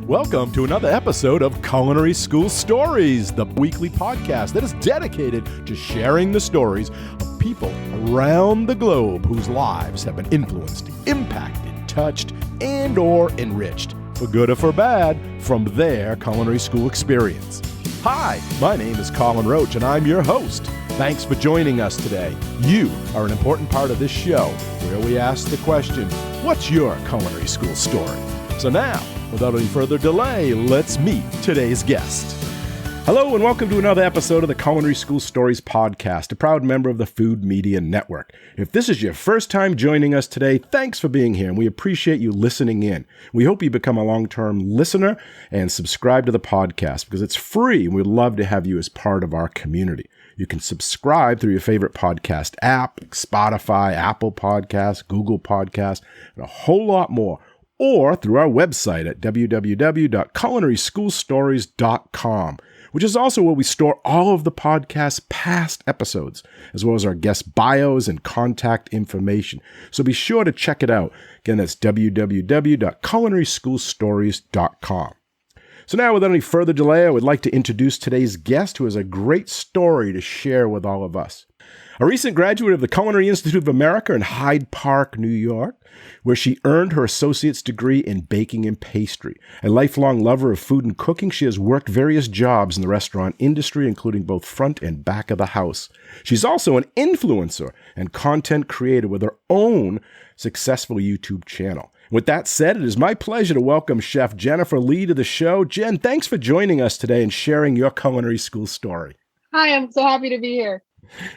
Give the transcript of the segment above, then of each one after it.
Welcome to another episode of Culinary School Stories, the weekly podcast that is dedicated to sharing the stories of people around the globe whose lives have been influenced, impacted, touched, and or enriched, for good or for bad, from their culinary school experience. Hi, my name is Colin Roach, and I'm your host. Thanks for joining us today. You are an important part of this show, where we ask the question, what's your culinary school story? So now, without any further delay, let's meet today's guest. Hello and welcome to another episode of the Culinary School Stories podcast, a proud member of the Food Media Network. If this is your first time joining us today, thanks for being here, and we appreciate you listening in. We hope you become a long-term listener and subscribe to the podcast because it's free, and we'd love to have you as part of our community. You can subscribe through your favorite podcast app, like Spotify, Apple Podcasts, Google Podcasts, and a whole lot more, or through our website at www.culinaryschoolstories.com, which is also where we store all of the podcast's past episodes, as well as our guest bios and contact information. So be sure to check it out. Again, that's www.culinaryschoolstories.com. So now, without any further delay, I would like to introduce today's guest, who has a great story to share with all of us. A recent graduate of the Culinary Institute of America in Hyde Park, New York, where she earned her associate's degree in baking and pastry. A lifelong lover of food and cooking, she has worked various jobs in the restaurant industry, including both front and back of the house. She's also an influencer and content creator with her own successful YouTube channel. With that said, it is my pleasure to welcome Chef Jennifer Lee to the show. Jen, thanks for joining us today and sharing your culinary school story. Hi, I'm so happy to be here.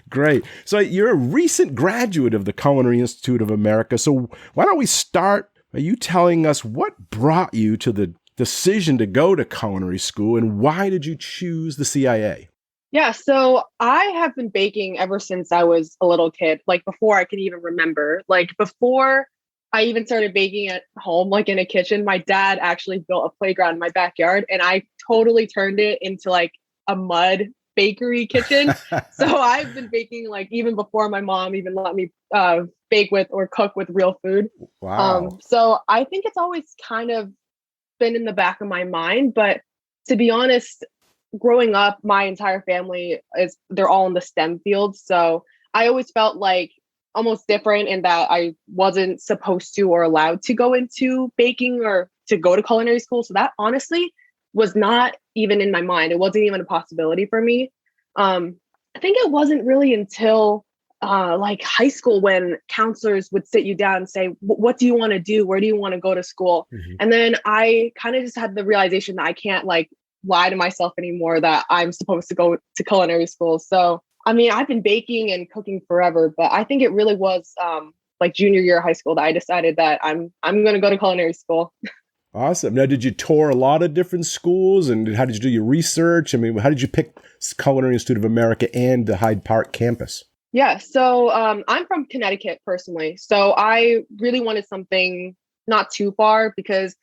Great. So you're a recent graduate of the Culinary Institute of America. So why don't we start by you telling us what brought you to the decision to go to culinary school, and why did you choose the CIA? Yeah, so I have been baking ever since I was a little kid, like before I can even remember. Like before I even started baking at home, like in a kitchen, my dad actually built a playground in my backyard, and I totally turned it into like a mud bakery kitchen. So I've been baking like even before my mom even let me bake with or cook with real food. Wow. So I think it's always kind of been in the back of my mind. But to be honest, growing up, my entire family they're all in the STEM field. So I always felt like almost different in that I wasn't supposed to or allowed to go into baking or to go to culinary school. So that honestly was not even in my mind. It wasn't even a possibility for me. I think it wasn't really until like high school when counselors would sit you down and say, what do you want to do? Where do you want to go to school? Mm-hmm. And then I kind of just had the realization that I can't like lie to myself anymore, that I'm supposed to go to culinary school. So, I mean, I've been baking and cooking forever, but I think it really was like junior year of high school that I decided that I'm going to go to culinary school. Awesome. Now, did you tour a lot of different schools, and how did you do your research? I mean, how did you pick Culinary Institute of America and the Hyde Park campus? Yeah, so I'm from Connecticut personally. So I really wanted something not too far because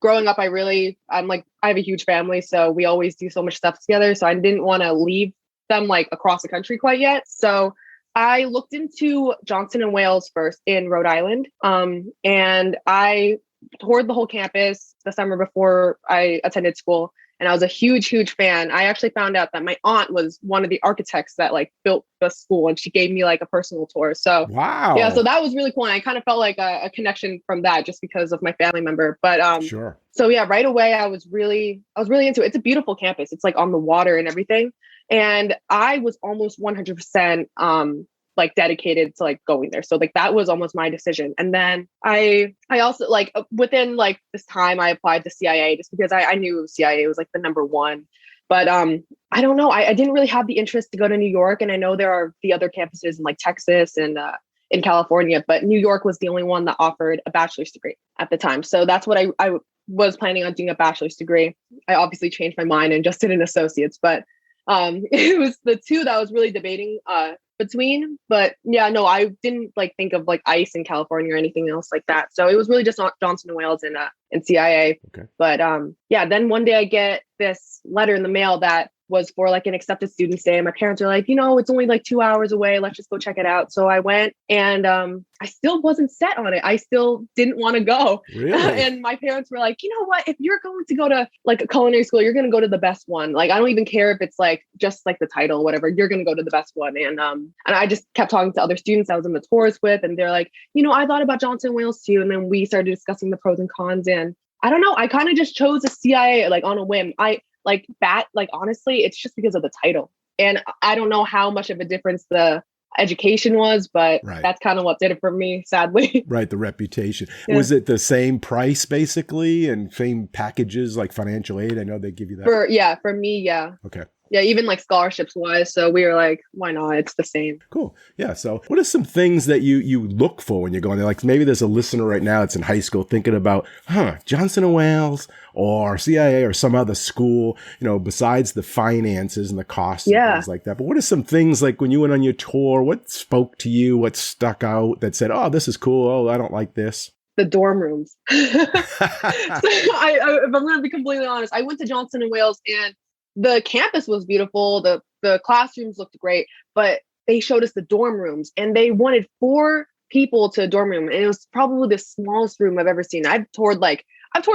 growing up, I have a huge family. So we always do so much stuff together. So I didn't want to leave them like across the country quite yet. So I looked into Johnson & Wales first in Rhode Island. And I toured the whole campus the summer before I attended school. And I was a huge, huge fan. I actually found out that my aunt was one of the architects that like built the school, and she gave me like a personal tour. So wow. Yeah, so that was really cool. And I kind of felt like a connection from that just because of my family member. But sure. So yeah, right away I was really into it. It's a beautiful campus. It's like on the water and everything. And I was almost 100% like dedicated to like going there. So like that was almost my decision. And then I also like within like this time I applied to CIA just because I knew CIA was like the number one. But I don't know. I didn't really have the interest to go to New York. And I know there are the other campuses in like Texas and in California, but New York was the only one that offered a bachelor's degree at the time. So that's what I was planning on doing, a bachelor's degree. I obviously changed my mind and just did an associate's, but it was the two that I was really debating between. But yeah, no, I didn't like think of like ICE in California or anything else like that. So it was really just Johnson & Wales and CIA. Okay. But yeah, then one day I get this letter in the mail that was for like an accepted student stay. And my parents were like, it's only like 2 hours away. Let's just go check it out. So I went, and I still wasn't set on it. I still didn't want to go. Really? And my parents were like, you know what? If you're going to go to like a culinary school, you're going to go to the best one. Like, I don't even care if it's like just like the title, whatever. You're going to go to the best one. And I just kept talking to other students I was in the tours with, and they're like, I thought about Johnson & Wales too. And then we started discussing the pros and cons. And I don't know, I kind of just chose a CIA like on a whim. Honestly, it's just because of the title. And I don't know how much of a difference the education was, but that's kind of what did it for me, sadly. Right, the reputation. Yeah. Was it the same price basically and same packages like financial aid? I know they give you that. For me, yeah. Okay. Yeah, even like scholarships wise. So we were like, why not? It's the same. Cool. Yeah. So what are some things that you look for when you're going there? Like maybe there's a listener right now that's in high school thinking about, Johnson & Wales or CIA or some other school, besides the finances and the costs and things like that. But what are some things like when you went on your tour, what spoke to you, what stuck out that said, oh, this is cool. Oh, I don't like this. The dorm rooms. So if I'm going to be completely honest, I went to Johnson & Wales, and the campus was beautiful. The classrooms looked great, but they showed us the dorm rooms, and they wanted 4 people to a dorm room. And it was probably the smallest room I've ever seen. I've toured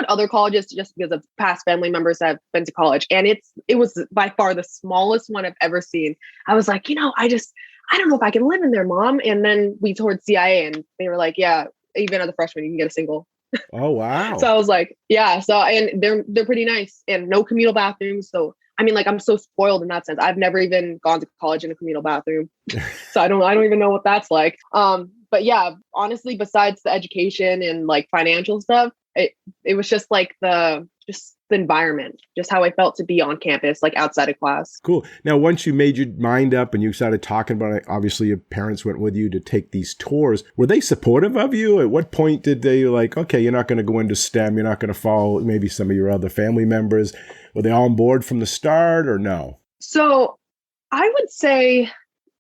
other colleges just because of past family members that have been to college. And it was by far the smallest one I've ever seen. I was like, I don't know if I can live in there, Mom. And then we toured CIA, and they were like, yeah, even as a freshman, you can get a single. Oh, wow. So I was like, yeah. So, and they're pretty nice, and no communal bathrooms. So, I mean, like, I'm so spoiled in that sense. I've never even gone to college in a communal bathroom. So I don't even know what that's like. But yeah, honestly, besides the education and like financial stuff, it was just like the environment, just how I felt to be on campus, like outside of class. Cool. Now, once you made your mind up and you started talking about it, obviously your parents went with you to take these tours. Were they supportive of you? At what point did they like, okay, you're not going to go into STEM, you're not going to follow maybe some of your other family members? Were they all on board from the start or no? So I would say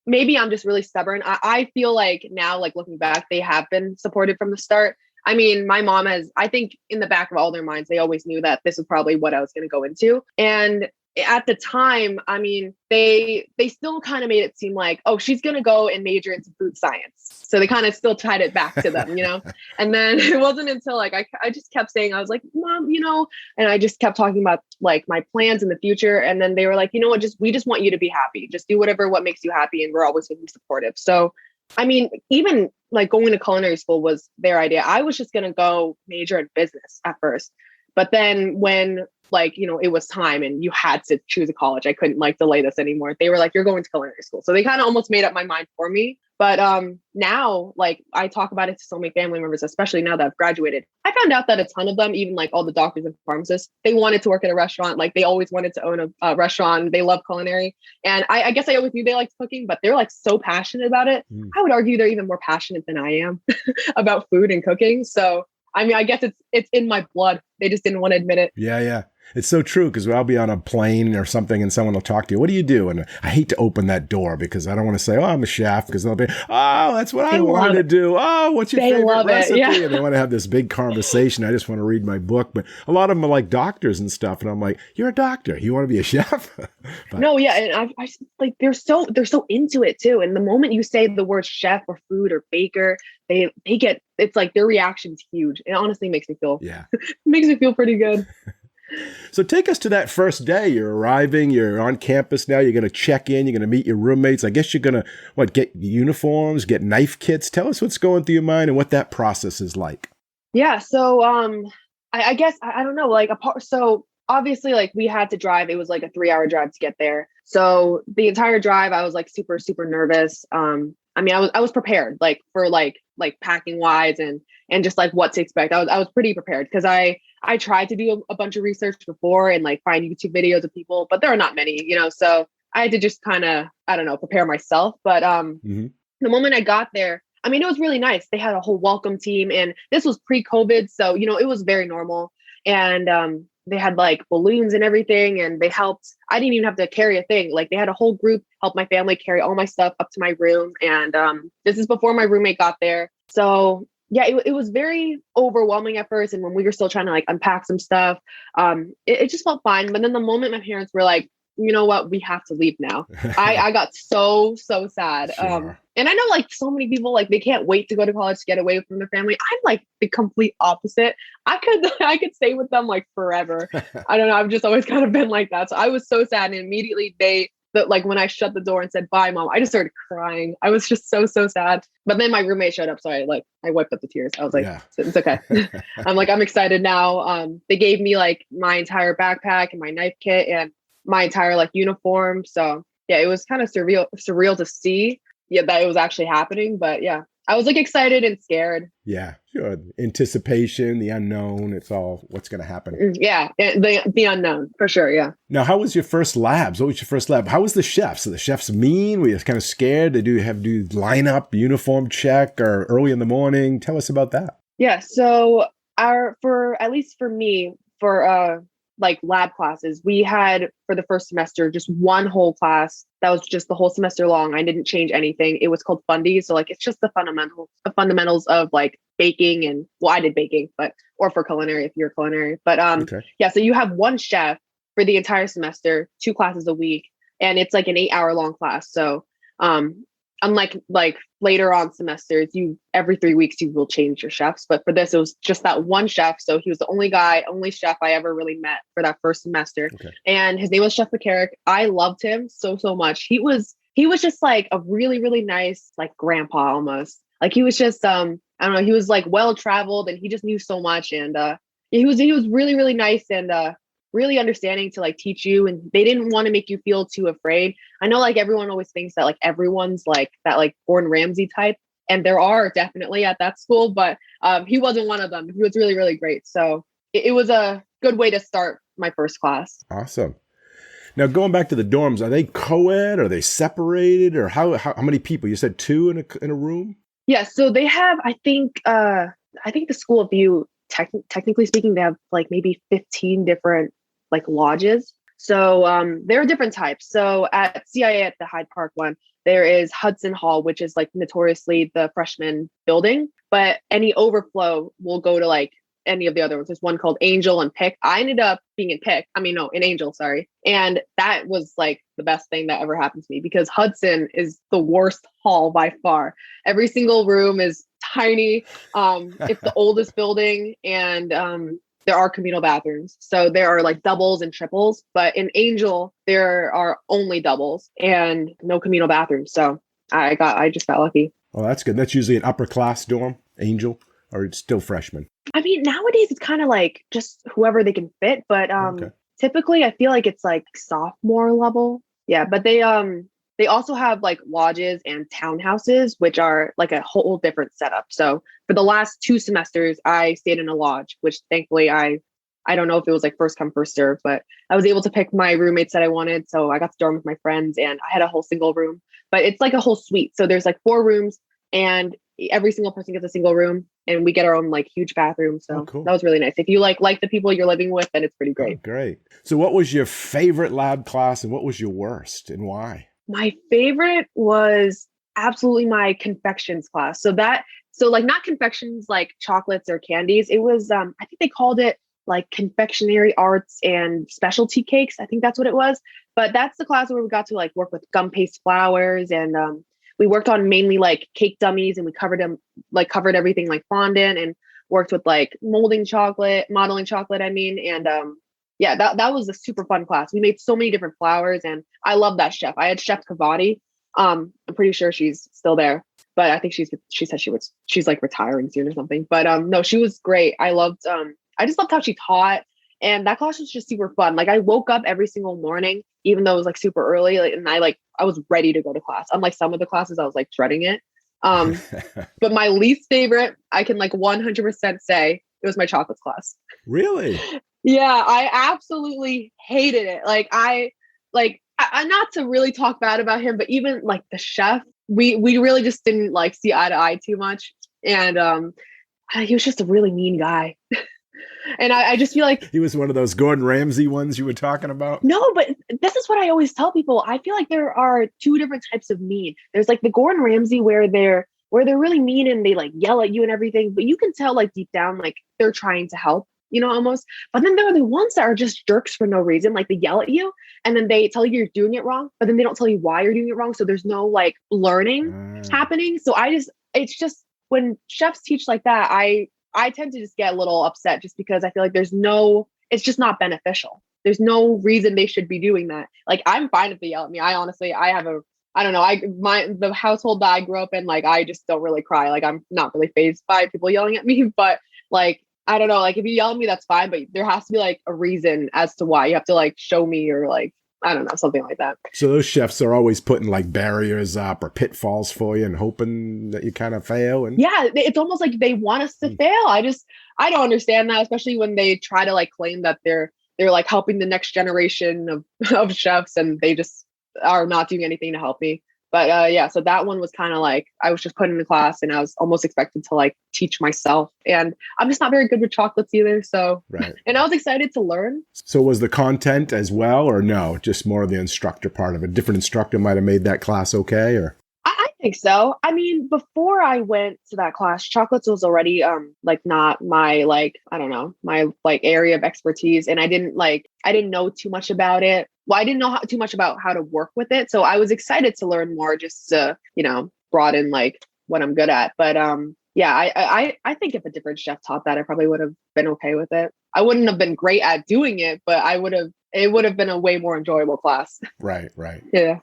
maybe I'm just really stubborn. I feel like now, like looking back, they have been supported from the start. I mean, my mom I think in the back of all their minds, they always knew that this was probably what I was going to go into. And at the time, I mean, they still kind of made it seem like, oh, she's going to go and major into food science. So they kind of still tied it back to them, And then it wasn't until like, I just kept saying, I was like, Mom, and I just kept talking about like my plans in the future. And then they were like, you know what, we just want you to be happy. Just do what makes you happy. And we're always going to be supportive. So I mean, even like going to culinary school was their idea. I was just going to go major in business at first. But then when it was time and you had to choose a college, I couldn't like delay this anymore. They were like, you're going to culinary school. So they kind of almost made up my mind for me. But now, like I talk about it to so many family members, especially now that I've graduated. I found out that a ton of them, even like all the doctors and pharmacists, they wanted to work at a restaurant. Like they always wanted to own a restaurant. They love culinary. And I guess I always knew they liked cooking, but they're like so passionate about it. I would argue they're even more passionate than I am about food and cooking. So, I mean, I guess it's in my blood. They just didn't want to admit it. Yeah. It's so true because I'll be on a plane or something and someone will talk to you. What do you do? And I hate to open that door because I don't want to say, oh, I'm a chef, because they'll be, oh, that's what I wanted to do. Oh, what's your favorite recipe? Yeah. And they want to have this big conversation. I just want to read my book. But a lot of them are like doctors and stuff. And I'm like, you're a doctor. You want to be a chef? No, yeah. And I like, they're so into it too. And the moment you say the word chef or food or baker, they get, it's like their reaction's huge. It honestly makes me feel, makes me feel pretty good. So take us to that first day. You're arriving, you're on campus now, you're going to check in, you're going to meet your roommates. I guess you're going to, get uniforms, get knife kits. Tell us what's going through your mind and what that process is like. Yeah. So I guess, I don't know, like so obviously like we had to drive. It was like a 3-hour drive to get there. So the entire drive, I was like super, super nervous. I mean, I was prepared like for like packing wise and just like what to expect. I was pretty prepared because I tried to do a bunch of research before and like find YouTube videos of people, but there are not many, so I had to just kind of, I don't know, prepare myself. But the moment I got there, I mean, it was really nice. They had a whole welcome team and this was pre-COVID. So, it was very normal. And they had like balloons and everything and they helped. I didn't even have to carry a thing. Like they had a whole group help my family carry all my stuff up to my room. And this is before my roommate got there. So yeah, it was very overwhelming at first. And when we were still trying to like unpack some stuff, it just felt fine. But then the moment my parents were like, you know what, we have to leave now. I got so sad. Sure. And I know like so many people, like they can't wait to go to college to get away from their family. I'm like the complete opposite. I could stay with them like forever. I don't know. I've just always kind of been like that. So I was so sad. And immediately like when I shut the door and said, bye, mom, I just started crying. I was just so sad. But then my roommate showed up. So I wiped up the tears. I was like, yeah. It's okay. I'm excited now. They gave me like my entire backpack and my knife kit and my entire like uniform. So yeah, it was kind of surreal to see that it was actually happening. But yeah, I was like excited and scared. Yeah, sure. Anticipation, the unknown. It's all what's going to happen. Yeah, the unknown for sure. Yeah. Now, how was your first labs? What was your first lab? How was the chefs? Are the chefs mean? Were you kind of scared? Did you have to do lineup, uniform check, or early in the morning? Tell us about that. Yeah. So at least for me, for like lab classes, we had for the first semester just one whole class that was just the whole semester long. I didn't change anything. It was called Fundies. So like it's just the fundamentals of like baking and I did baking, or for culinary if you're culinary. But okay. Yeah, so you have one chef for the entire semester, 2 classes a week, and it's like an 8-hour long class. So unlike like later on semesters, every 3 weeks you will change your chefs. But for this, it was just that one chef. So he was the only chef I ever really met for that first semester. Okay. And his name was Chef McCarrick. I loved him so much. He was just like a really, really nice, like grandpa almost. Like he was just, I don't know, he was like well-traveled and he just knew so much. And he was really, really nice and really understanding to like teach you, and they didn't want to make you feel too afraid. I know like everyone always thinks that like everyone's like that like Gordon Ramsay type, and there are definitely at that school, but he wasn't one of them. He was really, really great. So it was a good way to start my first class. Awesome. Now going back to the dorms, are they co-ed? Are they separated? Or how many people? You said 2 in a room? Yeah, so they have, I think the School of View, technically speaking, they have like maybe 15 different like lodges. So there are different types. So at CIA, at the Hyde Park one, there is Hudson Hall, which is like notoriously the freshman building, but any overflow will go to like any of the other ones. There's one called Angel and Pick. I ended up being in Angel, sorry. And that was like the best thing that ever happened to me, because Hudson is the worst hall by far. Every single room is tiny. It's the oldest building, and there are communal bathrooms. So there are like doubles and triples, but in Angel, there are only doubles and no communal bathrooms. So I just got lucky. Oh, that's good. That's usually an upper class dorm, Angel, or it's still freshman? I mean, nowadays it's kind of like just whoever they can fit, but okay. Typically I feel like it's like sophomore level. Yeah, but they also have like lodges and townhouses, which are like a whole different setup. So for the last 2 semesters, I stayed in a lodge, which thankfully I don't know if it was like first come, first serve, but I was able to pick my roommates that I wanted. So I got to dorm with my friends and I had a whole single room, but it's like a whole suite. So there's like 4 rooms and every single person gets a single room, and we get our own like huge bathroom. So cool. That was really nice. If you like the people you're living with, then it's pretty great. Oh, great. So what was your favorite lab class and what was your worst and why? My favorite was absolutely my confections class. So like not confections like chocolates or candies. It was, I think they called it like confectionery arts and specialty cakes. I think that's what it was. But that's the class where we got to like work with gum paste flours, and we worked on mainly like cake dummies, and we covered everything like fondant, and worked with like modeling chocolate. And yeah, that was a super fun class. We made so many different flours, and I love that chef. I had Chef Kavati. I'm pretty sure she's still there, but I think she said she's like retiring soon or something. But no, she was great. I just loved how she taught, and that class was just super fun. Like I woke up every single morning, even though it was like super early, and I was ready to go to class. Unlike some of the classes, I was like dreading it. But my least favorite, I can like 100% say, it was my chocolates class. Really? Yeah, I absolutely hated it. I not to really talk bad about him, but even like the chef, we really just didn't like see eye to eye too much. And he was just a really mean guy. And I just feel like he was one of those Gordon Ramsay ones you were talking about. No, but this is what I always tell people. I feel like there are 2 different types of mean. There's like the Gordon Ramsay where they're really mean and they like yell at you and everything, but you can tell like deep down, like they're trying to help. almost. But then there are the ones that are just jerks for no reason. Like they yell at you and then they tell you you're doing it wrong, but then they don't tell you why you're doing it wrong. So there's no like learning happening. So it's just when chefs teach like that, I tend to just get a little upset just because I feel like it's just not beneficial. There's no reason they should be doing that. Like I'm fine if they yell at me. I honestly, I don't know. The household that I grew up in, like, I just don't really cry. Like, I'm not really fazed by people yelling at me, but like, I don't know. Like, if you yell at me, that's fine, but there has to be like a reason as to why. You have to like show me or like, I don't know, something like that. So those chefs are always putting like barriers up or pitfalls for you and hoping that you kind of fail. And yeah, it's almost like they want us to fail. I don't understand that, especially when they try to like claim that they're like helping the next generation of chefs and they just are not doing anything to help me. But yeah, so that one was kind of like, I was just put in the class and I was almost expected to like teach myself. And I'm just not very good with chocolates either. So, right. And I was excited to learn. So was the content as well, or no, just more of the instructor part of it? Different instructor might have made that class okay, or? I think so. I mean, before I went to that class, chocolates was already like not my like, I don't know, my like area of expertise. And I didn't know too much about it. Well, I didn't know too much about how to work with it. So I was excited to learn more just to, broaden like what I'm good at. But yeah, I think if a different chef taught that, I probably would have been okay with it. I wouldn't have been great at doing it, but it would have been a way more enjoyable class. Right. Yeah.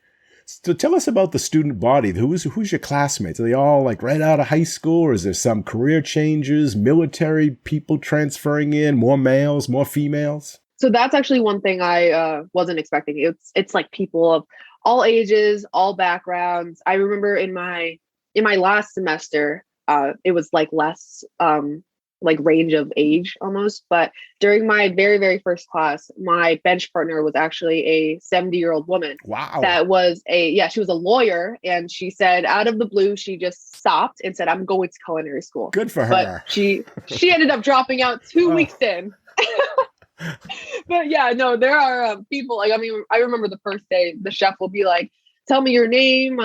So tell us about the student body. Who's your classmates? Are they all like right out of high school, or is there some career changes, military people transferring in, more males, more females? So that's actually one thing I wasn't expecting. It's like people of all ages, all backgrounds. I remember in my last semester, it was like less like range of age almost. But during my very, very first class, my bench partner was actually a 70-year-old woman. Wow. That was she was a lawyer. And she said out of the blue, she just stopped and said, I'm going to culinary school. Good for her. But she ended up dropping out 2 weeks in. But yeah, no, there are people like, I mean, I remember the first day the chef will be like, tell me your name,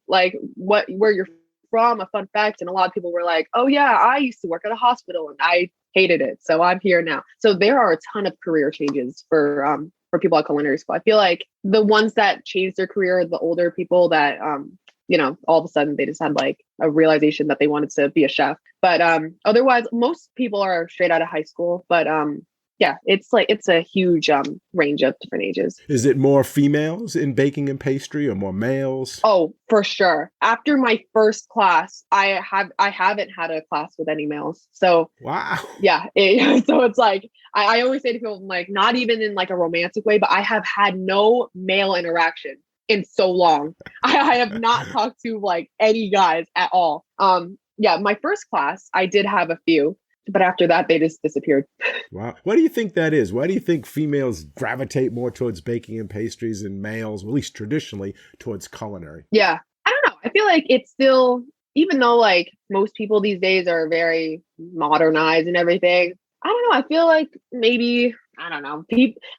like where you're from, a fun fact. And a lot of people were like, oh yeah, I used to work at a hospital and I hated it. So I'm here now. So there are a ton of career changes for people at culinary school. I feel like the ones that changed their career are the older people that, all of a sudden they just had like a realization that they wanted to be a chef. But otherwise, most people are straight out of high school. But yeah, it's a huge range of different ages. Is it more females in baking and pastry or more males? Oh, for sure. After my first class, I haven't had a class with any males. So wow. Yeah. So it's like, I always say to people, like, not even in like a romantic way, but I have had no male interaction in so long. I have not talked to like any guys at all. Yeah, my first class, I did have a few. But after that, they just disappeared. Wow. Why do you think that is? Why do you think females gravitate more towards baking and pastries and males, at least traditionally, towards culinary? Yeah. I don't know. I feel like it's still, even though like most people these days are very modernized and everything, I don't know. I feel like maybe, I don't know.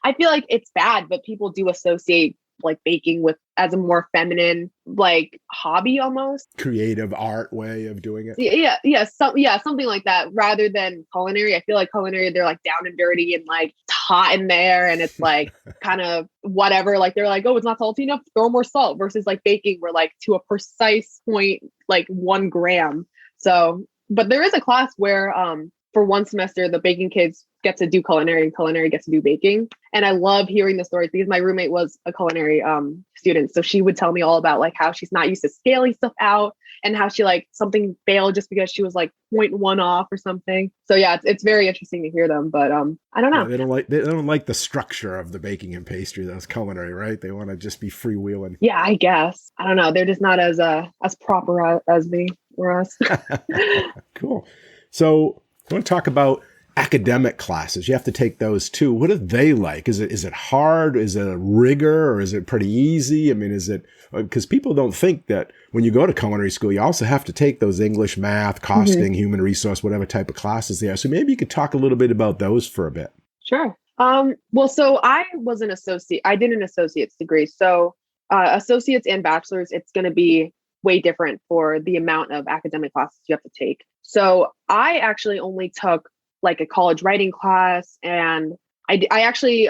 I feel like it's bad, but people do associate like baking with as a more feminine like hobby, almost creative art way of doing it. Something like that rather than culinary. I feel like culinary, they're like down and dirty and like it's hot in there and it's like kind of whatever, like they're like, oh, it's not salty enough, throw more salt, versus like baking, we're like to a precise point, like 1 gram. So but there is a class where for one semester the baking kids get to do culinary and culinary gets to do baking. And I love hearing the stories because my roommate was a culinary student. So she would tell me all about like how she's not used to scaling stuff out and how she like something failed just because she was like 0.1 off or something. So yeah, it's very interesting to hear them, but I don't know. Yeah, they don't like the structure of the baking and pastry. That's culinary, right? They want to just be freewheeling. Yeah, I guess. I don't know. They're just not as proper as me or us. Cool. So I want to talk about academic classes. You have to take those too. What are they like? Is it hard? Is it a rigor, or is it pretty easy? I mean, is it, because people don't think that when you go to culinary school, you also have to take those English, math, costing, human resource, whatever type of classes they are. So maybe you could talk a little bit about those for a bit. Sure. Well, so I was an associate. I did an associate's degree. So associates and bachelors, it's going to be way different for the amount of academic classes you have to take. So I actually only took like a college writing class, and I actually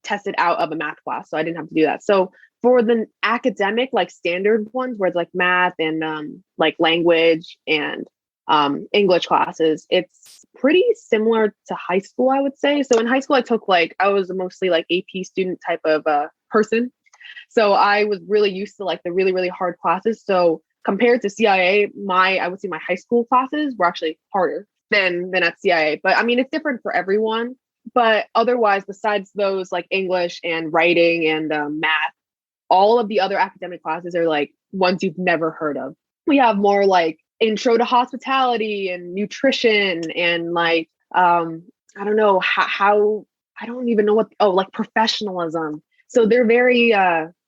tested out of a math class, so I didn't have to do that. So for the academic, like standard ones where it's like math and like language and English classes, it's pretty similar to high school, I would say. So in high school, I was mostly like AP student type of person. So I was really used to like the really, really hard classes. So compared to CIA, I would say my high school classes were actually harder than at CIA. But I mean, it's different for everyone. But otherwise, besides those like English and writing and math, all of the other academic classes are like ones you've never heard of. We have more like intro to hospitality and nutrition and like, I don't know how I don't even know like professionalism. So they're very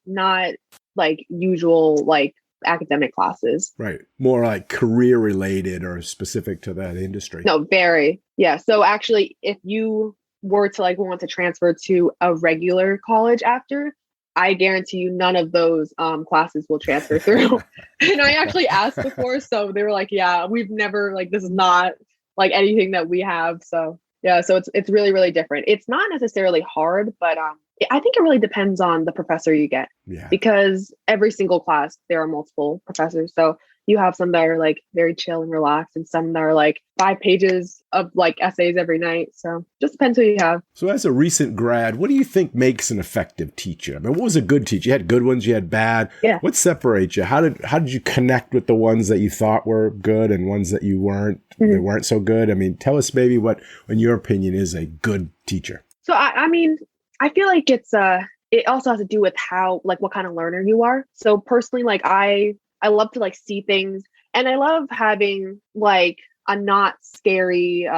not like usual like academic classes. Right. More like career related or specific to that industry. No, very. Yeah. So actually, if you were to like want to transfer to a regular college after, I guarantee you none of those classes will transfer through. And I actually asked before, so they were like, yeah, we've never, like, this is not like anything that we have. So yeah, so it's really, really different. It's not necessarily hard, but I think it really depends on the professor you get. Yeah. Because every single class, there are multiple professors. So you have some that are like very chill and relaxed, and some that are like 5 pages of like essays every night. So just depends who you have. So as a recent grad, what do you think makes an effective teacher? I mean, what was a good teacher? You had good ones, you had bad. Yeah. What separates you? How did you connect with the ones that you thought were good and ones that you weren't, they weren't so good? I mean, tell us maybe what, in your opinion, is a good teacher. So I mean, I feel like it also has to do with how, like, what kind of learner you are. So personally, like I love to like see things, and I love having like a not scary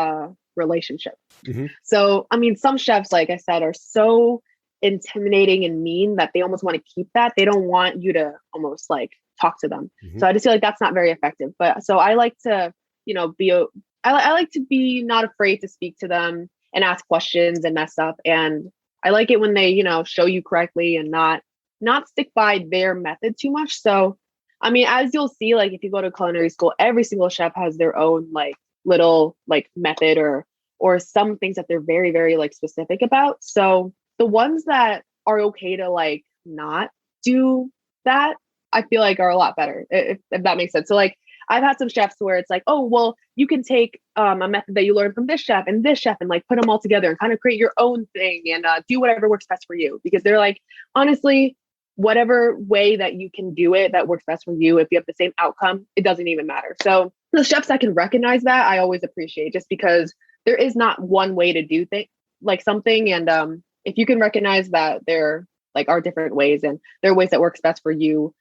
relationship. So, I mean, some chefs, like I said, are so intimidating and mean that they almost want to keep that. They don't want you to almost like talk to them. So I just feel like that's not very effective. But so I like to, you know, I like to be not afraid to speak to them and ask questions and mess up. And I like it when they, you know, show you correctly and not stick by their method too much. So, I mean, as you'll see, like if you go to culinary school, every single chef has their own like little like method or some things that they're very, very like specific about. So the ones that are okay to like not do that, I feel like are a lot better, if that makes sense. So like I've had some chefs where it's like, oh, well, you can take a method that you learned from this chef and like put them all together and kind of create your own thing and do whatever works best for you. Because they're like, honestly, whatever way that you can do it that works best for you, if you have the same outcome, it doesn't even matter. So the chefs that can recognize that, I always appreciate, just because there is not one way to do like something. And if you can recognize that there like are different ways and there are ways that works best for you,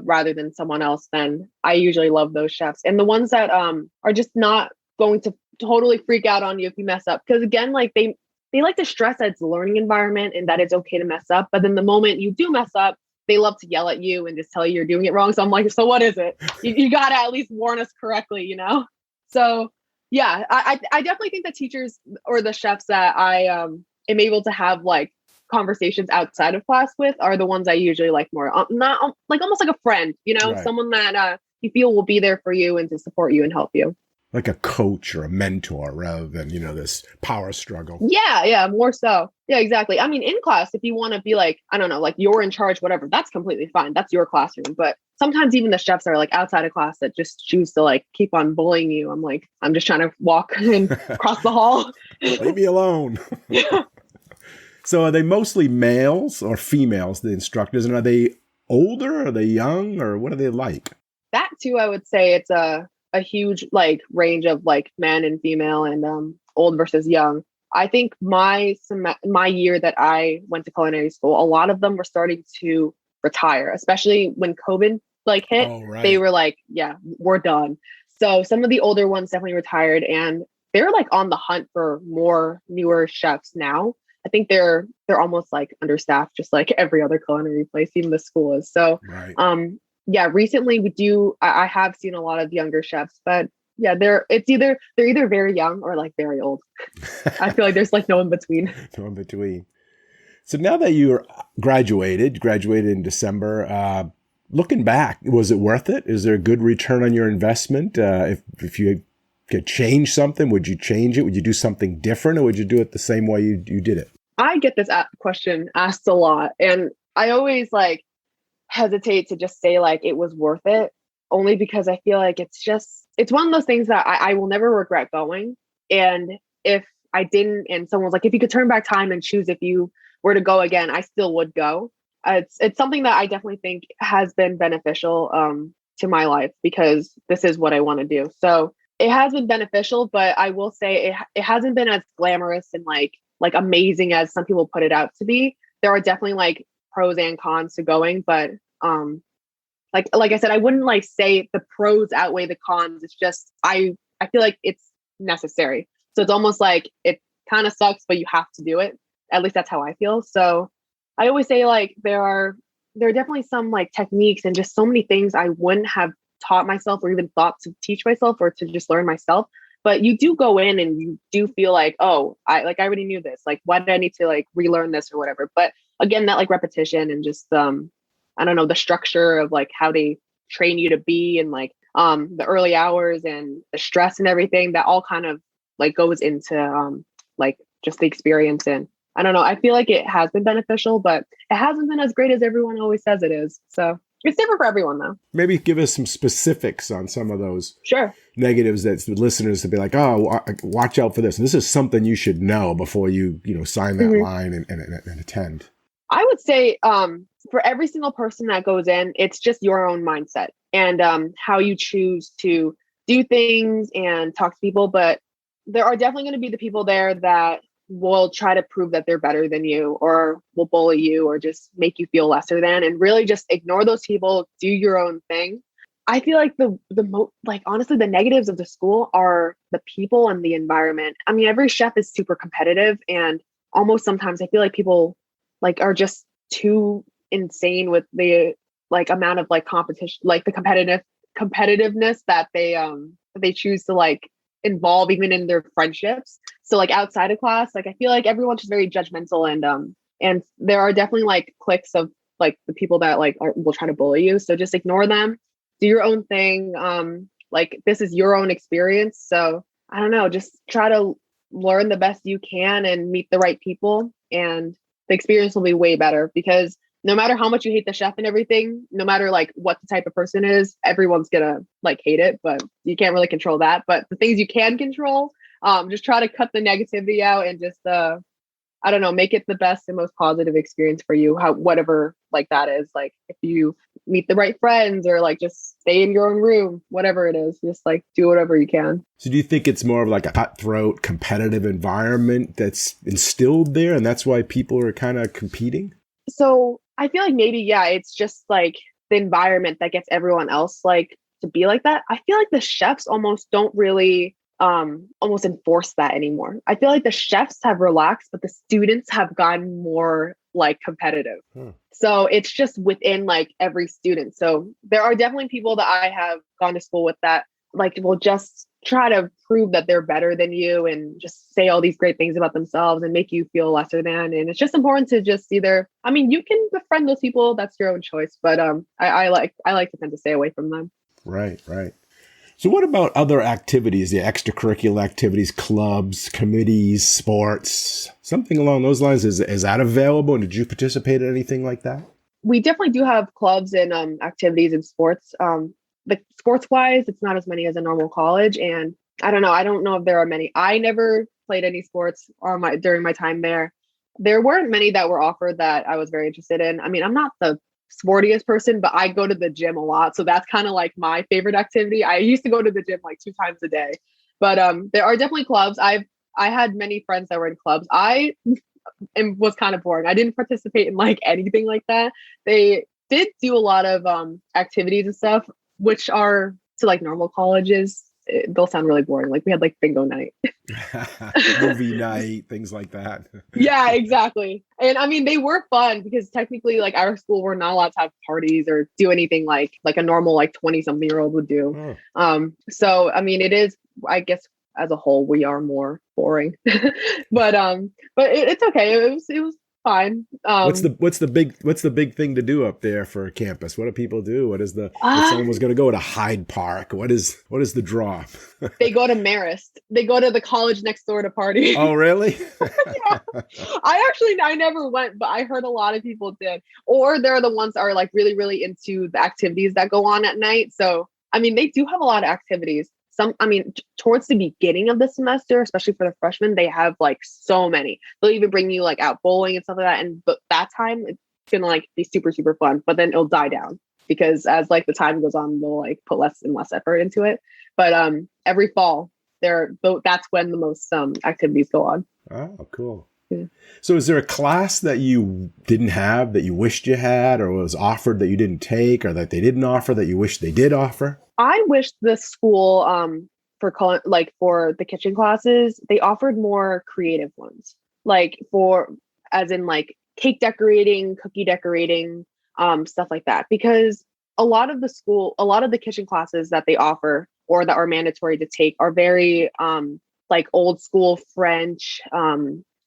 rather than someone else, then I usually love those chefs. And the ones that are just not going to totally freak out on you if you mess up. Because again, like they like to stress that it's a learning environment and that it's okay to mess up. But then the moment you do mess up, they love to yell at you and just tell you you're doing it wrong. So I'm like, so what is it? You got to at least warn us correctly, you know? So yeah, I definitely think that teachers or the chefs that I am able to have like conversations outside of class with are the ones I usually like more, not like almost like a friend, you know, Right. Someone that you feel will be there for you and to support you and help you. Like a coach or a mentor rather than, you know, this power struggle. Yeah, more so. Yeah, exactly. I mean, in class, if you want to be like, I don't know, like you're in charge, whatever, that's completely fine. That's your classroom. But sometimes even the chefs are like outside of class that just choose to like keep on bullying you. I'm like, I'm just trying to walk and cross the hall. Leave me alone. Yeah. So are they mostly males or females, the instructors? And are they older? Are they young? Or what are they like? That too, I would say it's a huge like range of like men and female and old versus young. I think my year that I went to culinary school, a lot of them were starting to retire, especially when COVID like hit. Oh, right. They were like, yeah, we're done. So some of the older ones definitely retired, and they're like on the hunt for more newer chefs now. I think they're almost like understaffed, just like every other culinary place, even the school is. So, Right. Yeah, recently I have seen a lot of younger chefs, but yeah, they're either very young or like very old. I feel like there's like no in between. No in between. So now that you're graduated in December, looking back, was it worth it? Is there a good return on your investment? If you could change something, would you change it? Would you do something different, or would you do it the same way you did it? I get this question asked a lot, and I always like hesitate to just say like it was worth it, only because I feel like it's one of those things that I will never regret going. And if I didn't, and someone was like, if you could turn back time and choose if you were to go again, I still would go. It's something that I definitely think has been beneficial to my life, because this is what I want to do. So it has been beneficial, but I will say it hasn't been as glamorous and like amazing as some people put it out to be. There are definitely like pros and cons to going, but like I said, I wouldn't like say the pros outweigh the cons. It's just I feel like it's necessary. So it's almost like it kind of sucks, but you have to do it. At least that's how I feel. So I always say like there are definitely some like techniques and just so many things I wouldn't have taught myself or even thought to teach myself or to just learn myself. But you do go in and you do feel like, oh, I already knew this. Like, why did I need to like relearn this or whatever? But again, that like repetition and just I don't know, the structure of like how they train you to be, and like the early hours and the stress and everything, that all kind of like goes into like just the experience. And I don't know, I feel like it has been beneficial, but it hasn't been as great as everyone always says it is. So it's different for everyone though. Maybe give us some specifics on some of those negatives that the listeners to be like, oh, watch out for this. This is something you should know before you sign that line and attend. I would say for every single person that goes in, it's just your own mindset and how you choose to do things and talk to people. But there are definitely going to be the people there that will try to prove that they're better than you, or will bully you, or just make you feel lesser than, and really just ignore those people, do your own thing. I feel like honestly, the negatives of the school are the people and the environment. I mean, every chef is super competitive, and almost sometimes I feel like people like are just too insane with the like amount of like competition, like the competitiveness that they choose to like involve even in their friendships. So like outside of class, like I feel like everyone's just very judgmental, and there are definitely like cliques of like the people that like will try to bully you. So just ignore them, do your own thing. Like this is your own experience. So I don't know, just try to learn the best you can and meet the right people, and the experience will be way better, because no matter how much you hate the chef and everything, no matter like what the type of person is, everyone's gonna like hate it, but you can't really control that. But the things you can control, just try to cut the negativity out and just, I don't know, make it the best and most positive experience for you, whatever like that is. Like if you meet the right friends, or like just stay in your own room, whatever it is, just like do whatever you can. So do you think it's more of like a cutthroat, competitive environment that's instilled there, and that's why people are kind of competing? So I feel like maybe, yeah, it's just like the environment that gets everyone else like to be like that. I feel like the chefs almost don't really almost enforce that anymore. I feel like the chefs have relaxed, but the students have gotten more like competitive. So it's just within like every student. So there are definitely people that I have gone to school with that like will just try to prove that they're better than you and just say all these great things about themselves and make you feel lesser than. And it's just important to just either, I mean, you can befriend those people, that's your own choice, but I like to tend to stay away from them. Right. So what about other activities, the extracurricular activities, clubs, committees, sports, something along those lines? Is that available? And did you participate in anything like that? We definitely do have clubs and activities and sports. But sports wise, it's not as many as a normal college. And I don't know if there are many. I never played any sports during my time there. There weren't many that were offered that I was very interested in. I mean, I'm not the sportiest person, but I go to the gym a lot. So that's kind of like my favorite activity. I used to go to the gym like 2 times a day, but there are definitely clubs. I had many friends that were in clubs. I was kind of boring. I didn't participate in like anything like that. They did do a lot of activities and stuff, which are to like normal colleges. They'll sound really boring. Like we had like bingo night, movie night, things like that. Yeah, exactly. And I mean, they were fun because technically like our school, we're not allowed to have parties or do anything like a normal, like 20-something-year-old would do. So, I mean, it is, I guess as a whole, we are more boring, but it's okay. It was fine. What's the big thing to do up there for a campus? What do people do? If someone was going to go to Hyde Park, what is the draw? They go to Marist. They go to the college next door to party. Oh, really? Yeah. I never went, but I heard a lot of people did. Or they're the ones that are like really, really into the activities that go on at night. So, I mean, they do have a lot of activities. Towards the beginning of the semester, especially for the freshmen, they have like so many. They'll even bring you like out bowling and stuff like that. But that time it's gonna like be super, super fun. But then it'll die down because as like the time goes on, they'll like put less and less effort into it. But every fall, that's when the most activities go on. Oh, cool. Yeah. So is there a class that you didn't have that you wished you had, or was offered that you didn't take, or that they didn't offer that you wish they did offer? I wish the school for the kitchen classes, they offered more creative ones, like as in like cake decorating, cookie decorating, stuff like that. Because a lot of the kitchen classes that they offer or that are mandatory to take are very like old school French,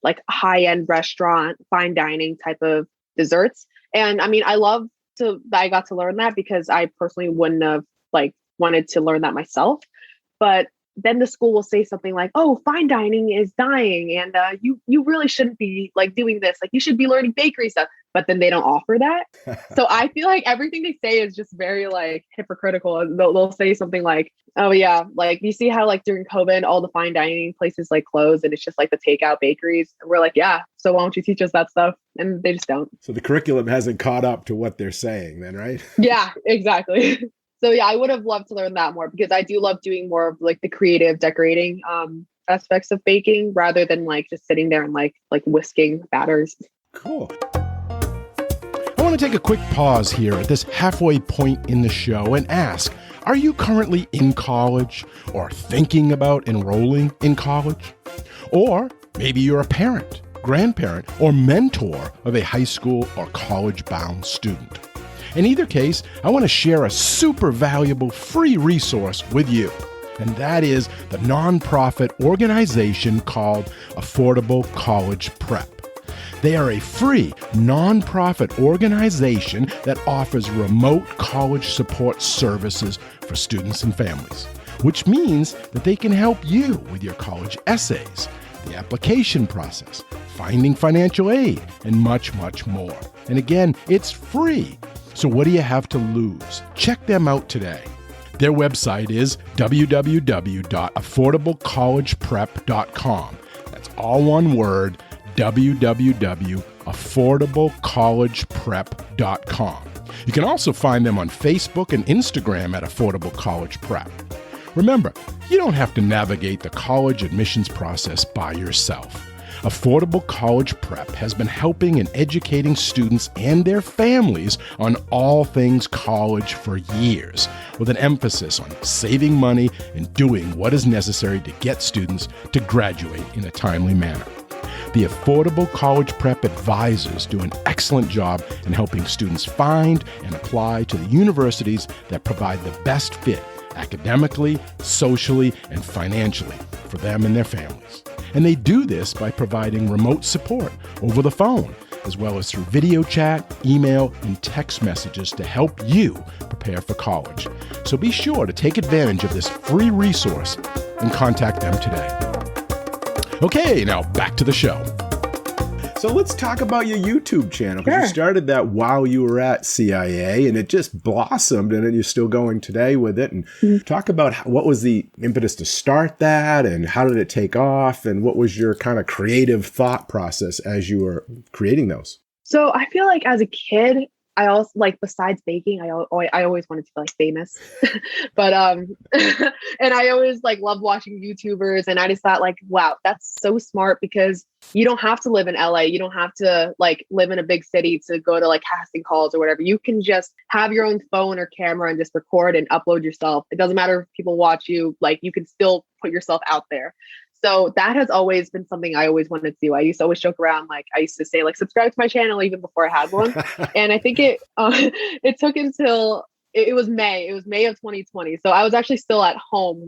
like high-end restaurant, fine dining type of desserts. And I mean, I love that I got to learn that because I personally wouldn't have like wanted to learn that myself. But then the school will say something like, oh, fine dining is dying. And you really shouldn't be like doing this. Like you should be learning bakery stuff. But then they don't offer that. So I feel like everything they say is just very like hypocritical. They'll say something like, oh yeah, like you see how like during COVID, all the fine dining places like closed and it's just like the takeout bakeries. And we're like, yeah, so why don't you teach us that stuff? And they just don't. So the curriculum hasn't caught up to what they're saying then, right? Yeah, exactly. So yeah, I would have loved to learn that more because I do love doing more of like the creative decorating aspects of baking rather than like just sitting there and like whisking batters. Cool. I want to take a quick pause here at this halfway point in the show and ask, are you currently in college or thinking about enrolling in college? Or maybe you're a parent, grandparent, or mentor of a high school or college-bound student. In either case, I want to share a super valuable free resource with you, and that is the nonprofit organization called Affordable College Prep. They are a free nonprofit organization that offers remote college support services for students and families, which means that they can help you with your college essays, the application process, finding financial aid, and much, much more. And again, it's free. So what do you have to lose? Check them out today. Their website is www.affordablecollegeprep.com. That's all one word, www.affordablecollegeprep.com. You can also find them on Facebook and Instagram at Affordable College Prep. Remember, you don't have to navigate the college admissions process by yourself. Affordable College Prep has been helping and educating students and their families on all things college for years, with an emphasis on saving money and doing what is necessary to get students to graduate in a timely manner. The Affordable College Prep advisors do an excellent job in helping students find and apply to the universities that provide the best fit academically, socially, and financially for them and their families. And they do this by providing remote support over the phone, as well as through video chat, email, and text messages to help you prepare for college. So be sure to take advantage of this free resource and contact them today. Okay, now back to the show. So let's talk about your YouTube channel, because you started that while you were at CIA, and it just blossomed, and then you're still going today with it. And talk about what was the impetus to start that, and how did it take off, and what was your kind of creative thought process as you were creating those? So I feel like as a kid, I also like, besides baking, I always wanted to be like famous, but and I always like loved watching YouTubers, and I just thought like, wow, that's so smart, because you don't have to live in LA. You don't have to like live in a big city to go to like casting calls or whatever. You can just have your own phone or camera and just record and upload yourself. It doesn't matter if people watch you, like you can still put yourself out there. So that has always been something I always wanted to do. I used to always joke around, like I used to say, like, subscribe to my channel even before I had one. And I think it took until It was May. It was May of 2020. So I was actually still at home.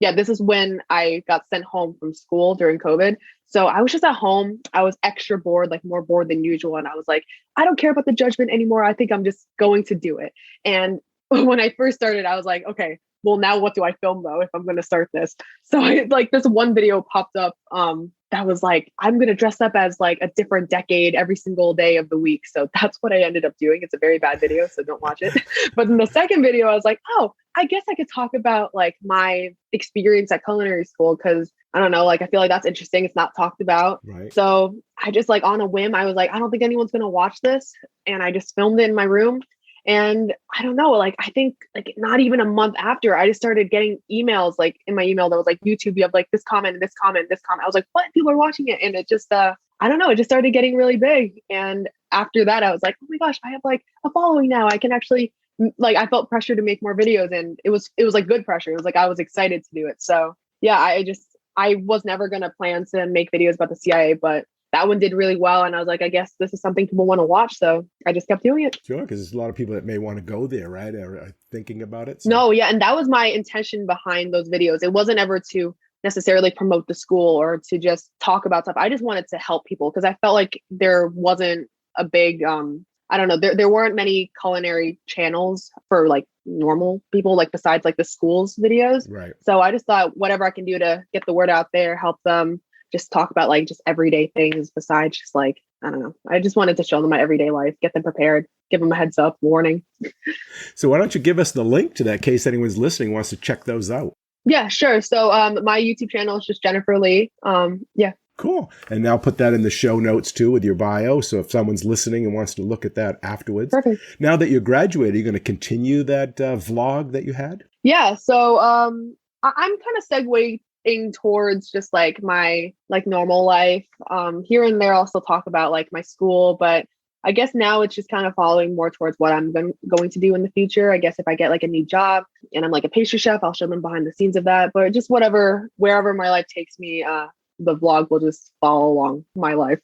Yeah, this is when I got sent home from school during COVID. So I was just at home. I was extra bored, like more bored than usual. And I was like, I don't care about the judgment anymore. I think I'm just going to do it. And when I first started, I was like, okay, well, now what do I film though if I'm going to start this? So like this one video popped up that was like, I'm going to dress up as like a different decade every single day of the week. So that's what I ended up doing. It's a very bad video, so don't watch it. But in the second video, I was like, oh, I guess I could talk about like my experience at culinary school because I don't know, like I feel like that's interesting. It's not talked about. Right. So I just like on a whim, I was like, I don't think anyone's going to watch this. And I just filmed it in my room. And I don't know, like, I think like not even a month after I just started getting emails, like in my email that was like, YouTube, you have like this comment, this comment, this comment. I was like, what? People are watching it. And it just, I don't know, it just started getting really big. And after that, I was like, oh my gosh, I have like a following now. I can actually like, I felt pressure to make more videos and it was like good pressure. It was like, I was excited to do it. So yeah, I was never going to plan to make videos about the CIA, but that one did really well. And I was like, I guess this is something people want to watch. So I just kept doing it. Sure, because there's a lot of people that may want to go there, right? Are thinking about it. So. No, yeah. And that was my intention behind those videos. It wasn't ever to necessarily promote the school or to just talk about stuff. I just wanted to help people because I felt like there wasn't a big, I don't know, there weren't many culinary channels for like normal people, like besides like the school's videos. Right. So I just thought whatever I can do to get the word out there, help them. Just talk about like just everyday things besides just like, I don't know. I just wanted to show them my everyday life, get them prepared, give them a heads up warning. So why don't you give us the link to that in case anyone's listening wants to check those out? Yeah, sure. So my YouTube channel is just Jennifer Lee. Yeah. Cool. And I'll put that in the show notes too with your bio. So if someone's listening and wants to look at that afterwards. Perfect. Now that you're graduated, are you going to continue that vlog that you had? Yeah. So I'm kind of segueing towards just like my like normal life. Here and there I'll still talk about like my school, but I guess now it's just kind of following more towards what I'm going to do in the future. I guess if I get like a new job and I'm like a pastry chef, I'll show them behind the scenes of that. But just wherever my life takes me, the vlog will just follow along my life.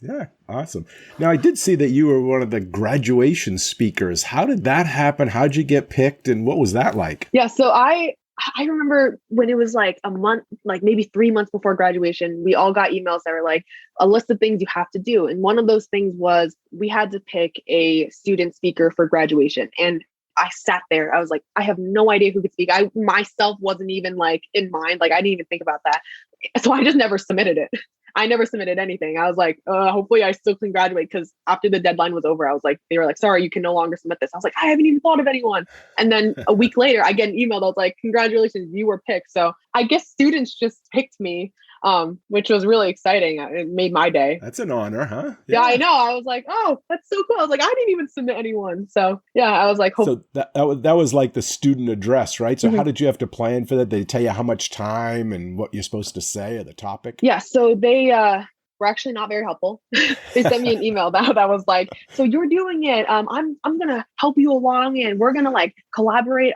Yeah, awesome. Now, I did see that you were one of the graduation speakers. How did that happen? How'd you get picked? And what was that like? Yeah, so I remember when it was like a month, like maybe 3 months before graduation, we all got emails that were like a list of things you have to do. And one of those things was we had to pick a student speaker for graduation. And I sat there. I was like, I have no idea who could speak. I myself wasn't even like in mind. Like I didn't even think about that. So I just never submitted it. I never submitted anything. I was like, hopefully I still can graduate. Because after the deadline was over, I was like, they were like, sorry, you can no longer submit this. I was like, I haven't even thought of anyone. And then a week later, I get an email that was like, congratulations, you were picked. So I guess students just picked me, which was really exciting. It made my day. That's an honor, huh? Yeah, I know. I was like, oh, that's so cool. I was like, I didn't even submit anyone. So yeah, I was like, so that was like the student address, right? So how did you have to plan for that? They tell you how much time and what you're supposed to say or the topic? Yeah, so they were actually not very helpful. They sent me an email that was like, so you're doing it. I'm gonna help you along and we're gonna like collaborate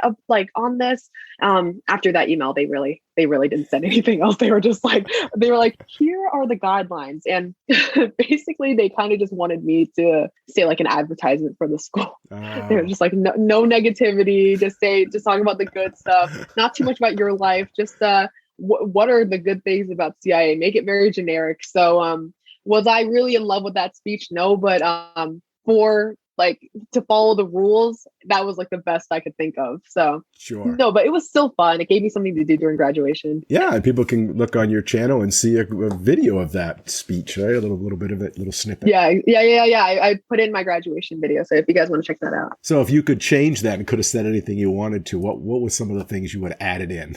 on this. After that email, they really didn't send anything else. They were like, here are the guidelines. And basically they kind of just wanted me to say like an advertisement for the school. They were just like, no negativity, just talk about the good stuff, not too much about your life, just what are the good things about CIA? Make it very generic. So was I really in love with that speech? No, but for like to follow the rules, that was like the best I could think of. So sure. No, but it was still fun. It gave me something to do during graduation. Yeah, and people can look on your channel and see a video of that speech, right? A little bit of it, little snippet. Yeah. I put in my graduation video, so if you guys want to check that out. So if you could change that and could have said anything you wanted to, what were some of the things you would have added in?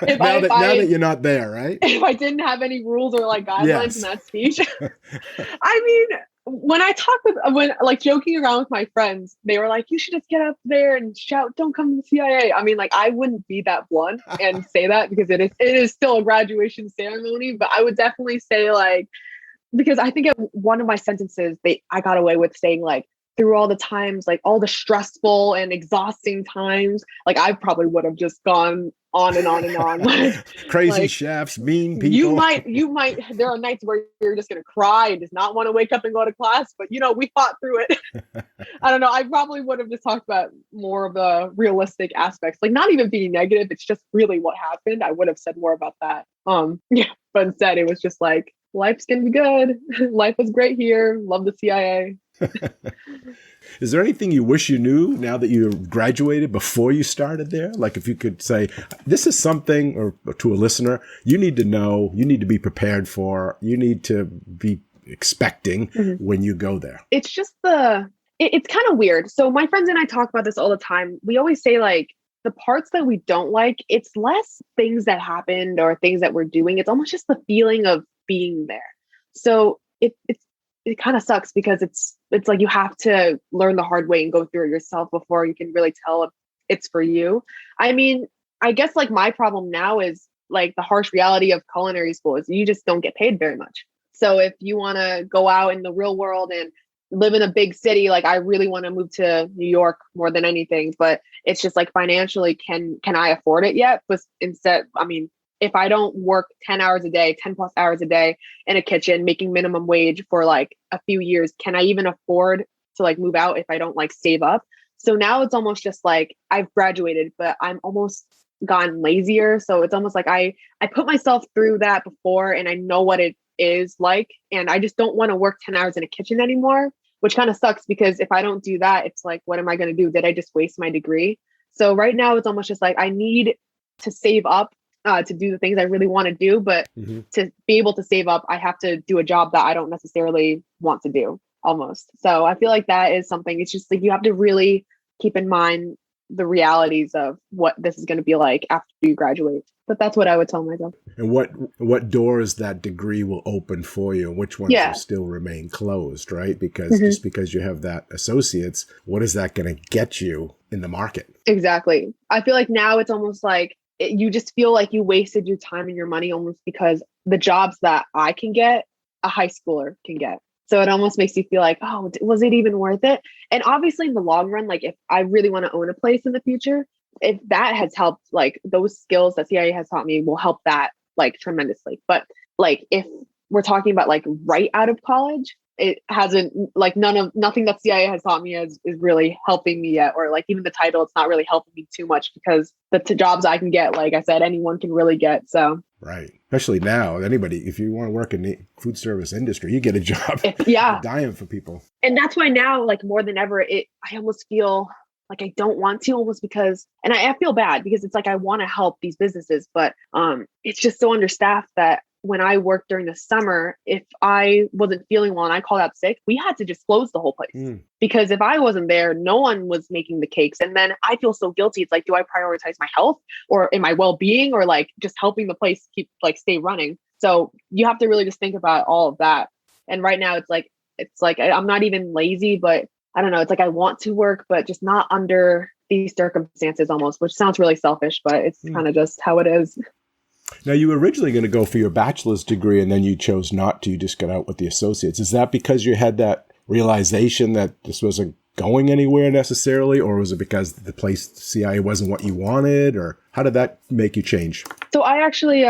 now that you're not there, right? If I didn't have any rules or like guidelines in that speech, I mean. When I talk when joking around with my friends, they were like, you should just get up there and shout, don't come to the CIA. I mean, like, I wouldn't be that blunt and say that because it is still a graduation ceremony, but I would definitely say like, because I think at one of my sentences, I got away with saying like, through all the times, like all the stressful and exhausting times, like I probably would have just gone on and on and on. Crazy Like chefs, mean you people. might, there are nights where you're just going to cry and just not want to wake up and go to class, but we fought through it. I don't know. I probably would have just talked about more of the realistic aspects, like not even being negative. It's just really what happened. I would have said more about that. Yeah, but instead it was just like, life's going to be good. Life was great here. Love the CIA. Is there anything you wish you knew now that you graduated before you started there? Like if you could say, this is something, or to a listener, you need to know, you need to be prepared for, you need to be expecting when you go there. It's just it's kind of weird. So my friends and I talk about this all the time. We always say like the parts that we don't like, it's less things that happened or things that we're doing. It's almost just the feeling of being there. So it kind of sucks because it's like you have to learn the hard way and go through it yourself before you can really tell if it's for you. I mean, I guess like my problem now is like the harsh reality of culinary school is you just don't get paid very much. So if you want to go out in the real world and live in a big city, like I really want to move to New York more than anything, but it's just like financially, can I afford it yet? But instead, I mean, if I don't work 10 hours a day, 10 plus hours a day in a kitchen, making minimum wage for like a few years, can I even afford to like move out if I don't like save up? So now it's almost just like I've graduated, but I'm almost gotten lazier. So it's almost like I put myself through that before and I know what it is like. And I just don't want to work 10 hours in a kitchen anymore, which kind of sucks because if I don't do that, it's like, what am I going to do? Did I just waste my degree? So right now it's almost just like I need to save up to do the things I really want to do. But to be able to save up, I have to do a job that I don't necessarily want to do almost. So I feel like that is something, it's just like you have to really keep in mind the realities of what this is going to be like after you graduate. But that's what I would tell myself. And what doors that degree will open for you and which ones will still remain closed, right? Because just because you have that associates, what is that going to get you in the market? Exactly. I feel like now it's almost like you just feel like you wasted your time and your money almost because the jobs that I can get, a high schooler can get. So it almost makes you feel like, oh, was it even worth it? And obviously in the long run, like if I really want to own a place in the future, if that has helped, like those skills that CIA has taught me will help that like tremendously. But like if we're talking about like right out of college, it hasn't, like nothing that CIA has taught me is really helping me yet. Or like even the title, it's not really helping me too much because the jobs I can get, like I said, anyone can really get. So right. Especially now, anybody, if you want to work in the food service industry, you get a job. Yeah. Dying for people. And that's why now, like more than ever, I almost feel like I don't want to, almost because, and I feel bad because it's like I want to help these businesses, but it's just so understaffed that when I worked during the summer, if I wasn't feeling well and I called out sick, we had to just close the whole place because if I wasn't there, no one was making the cakes. And then I feel so guilty. It's like, do I prioritize my health or my well-being or like just helping the place keep like stay running? So you have to really just think about all of that. And right now it's like I'm not even lazy, but I don't know. It's like I want to work, but just not under these circumstances almost, which sounds really selfish, but it's kind of just how it is. Now, you were originally going to go for your bachelor's degree and then you chose not to. You just got out with the associates. Is that because you had that realization that this wasn't going anywhere necessarily? Or was it because the place CIA wasn't what you wanted? Or how did that make you change? So I actually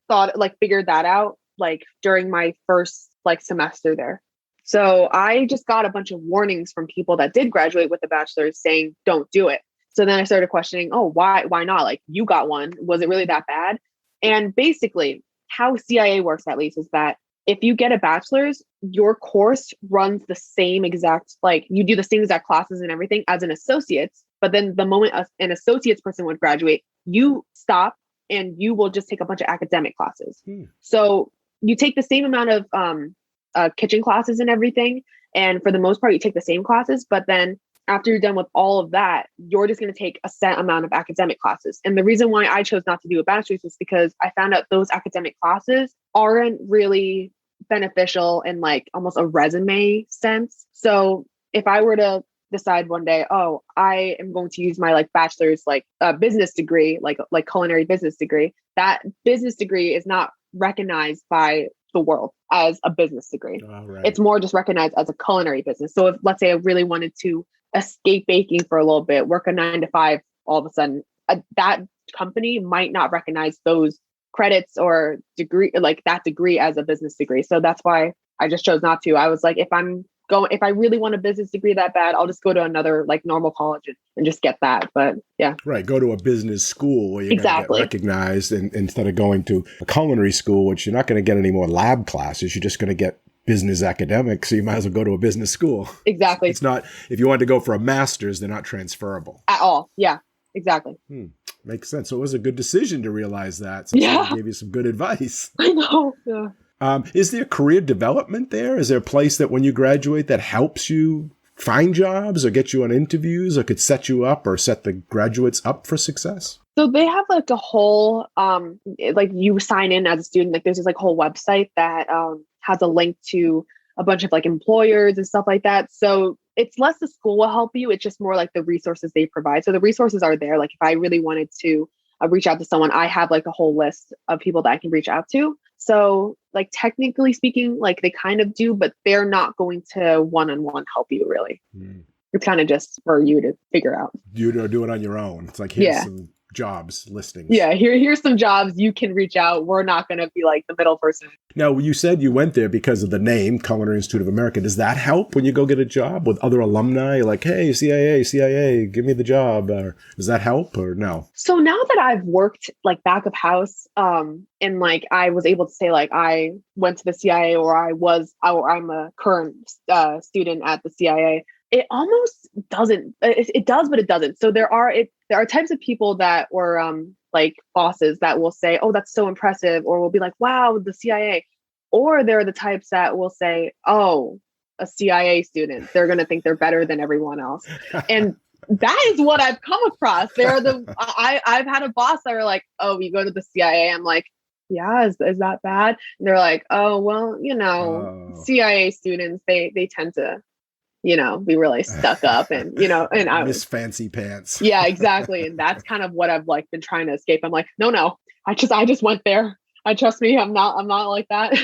thought like figured that out like during my first like semester there. So I just got a bunch of warnings from people that did graduate with a bachelor's saying, don't do it. So then I started questioning, oh, why not? Like you got one. Was it really that bad? And basically how CIA works, at least, is that if you get a bachelor's, your course runs the same exact, like you do the same exact classes and everything as an associate's. But then the moment an associate's person would graduate, you stop and you will just take a bunch of academic classes. So you take the same amount of kitchen classes and everything. And for the most part, you take the same classes, but then after you're done with all of that, you're just going to take a set amount of academic classes. And the reason why I chose not to do a bachelor's is because I found out those academic classes aren't really beneficial in like almost a resume sense. So if I were to decide one day, oh, I am going to use my like bachelor's, like business degree, like culinary business degree, that business degree is not recognized by the world as a business degree. Oh, right. It's more just recognized as a culinary business. So if, let's say I really wanted to escape baking for a little bit, work a 9 to 5, all of a sudden that company might not recognize those credits or degree, like that degree, as a business degree. So that's why I just chose not to. I was like, if I really want a business degree that bad, I'll just go to another like normal college and just get that. But yeah. Right. Go to a business school where you're going to get recognized, and instead of going to a culinary school, which you're not going to get any more lab classes. You're just going to get business academics. So you might as well go to a business school. Exactly. It's not, if you want to go for a master's, they're not transferable at all. Yeah, exactly. Makes sense. So it was a good decision to realize that. Someone gave you some good advice. I know. Yeah. Is there career development there? Is there a place that when you graduate that helps you find jobs or get you on interviews or could set you up or set the graduates up for success? So they have like a whole, like you sign in as a student, like there's this like whole website that has a link to a bunch of like employers and stuff like that. So it's less the school will help you. It's just more like the resources they provide. So the resources are there. Like if I really wanted to reach out to someone, I have like a whole list of people that I can reach out to. So like technically speaking, like they kind of do, but they're not going to one-on-one help you really. It's kind of just for you to figure out. You do it on your own. It's like, here's some jobs listings. Yeah, here's some jobs you can reach out. We're not going to be like the middle person. Now, you said you went there because of the name, Culinary Institute of America. Does that help when you go get a job with other alumni? Like, hey, CIA, give me the job. Or does that help or no? So now that I've worked like back of house, and like I was able to say like I went to the CIA or I'm a current student at the CIA. It almost doesn't. It does, but it doesn't. So there are types of people that were like bosses that will say, "Oh, that's so impressive," or will be like, "Wow, the CIA," or there are the types that will say, "Oh, a CIA student. They're going to think they're better than everyone else," and that is what I've come across. I've had a boss that are like, "Oh, you go to the CIA." I'm like, "Yeah, is that bad?" And they're like, "Oh, well, CIA students they tend to." Be really stuck up and and I miss fancy pants. Yeah, exactly. And that's kind of what I've like been trying to escape. I'm like, no, I just went there. Trust me, I'm not like that.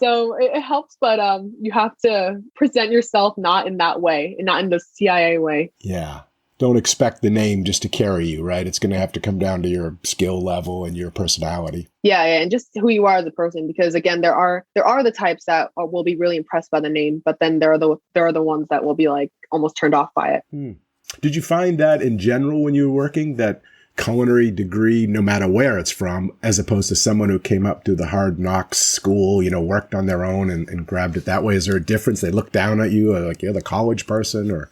So it helps, but you have to present yourself not in that way and not in the CIA way. Yeah. Don't expect the name just to carry you, right? It's going to have to come down to your skill level and your personality. Yeah, and just who you are as a person. Because again, there are the types that will be really impressed by the name, but then there are the ones that will be like almost turned off by it. Did you find that in general when you were working, that culinary degree, no matter where it's from, as opposed to someone who came up to the hard knocks school, worked on their own and grabbed it that way? Is there a difference? They look down at you like you're the college person, or?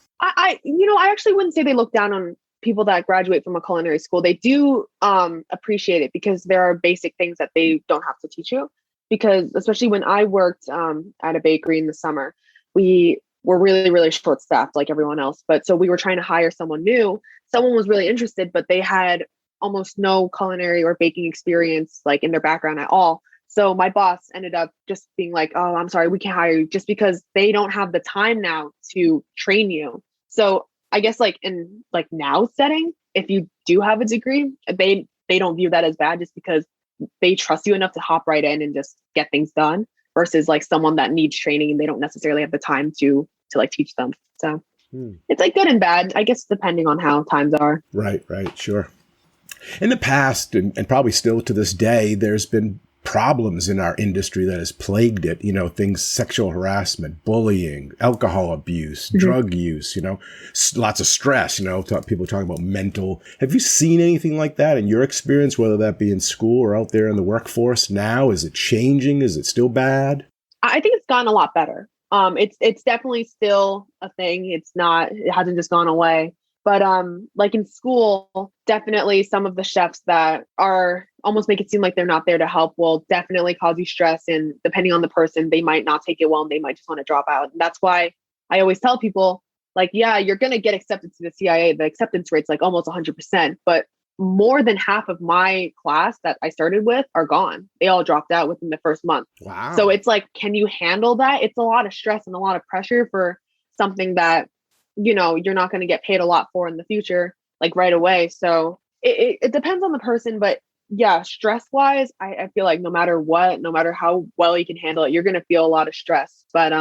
I actually wouldn't say they look down on people that graduate from a culinary school. They do appreciate it because there are basic things that they don't have to teach you. Because especially when I worked at a bakery in the summer, we were really, really short staffed like everyone else. But so we were trying to hire someone new. Someone was really interested, but they had almost no culinary or baking experience like in their background at all. So my boss ended up just being like, "Oh, I'm sorry, we can't hire you," just because they don't have the time now to train you. So I guess like in like now setting, if you do have a degree, they don't view that as bad just because they trust you enough to hop right in and just get things done versus like someone that needs training and they don't necessarily have the time to like teach them. So it's like good and bad, I guess, depending on how times are. Right, sure. In the past, and probably still to this day, there's been problems in our industry that has plagued it, things, sexual harassment, bullying, alcohol abuse, drug use, lots of stress, people talking about mental. Have you seen anything like that in your experience, whether that be in school or out there in the workforce now? Is it changing? Is it still bad? I think it's gotten a lot better. It's definitely still a thing. It hasn't just gone away. But like in school, definitely some of the chefs that are almost make it seem like they're not there to help will definitely cause you stress. And depending on the person, they might not take it well and they might just want to drop out. And that's why I always tell people, like, yeah, you're going to get accepted to the CIA. The acceptance rate's like almost 100%. But more than half of my class that I started with are gone. They all dropped out within the first month. Wow. So it's like, can you handle that? It's a lot of stress and a lot of pressure for something that you're not going to get paid a lot for in the future, like right away. So it depends on the person, but yeah, stress wise, I feel like no matter what, no matter how well you can handle it, you're gonna feel a lot of stress. But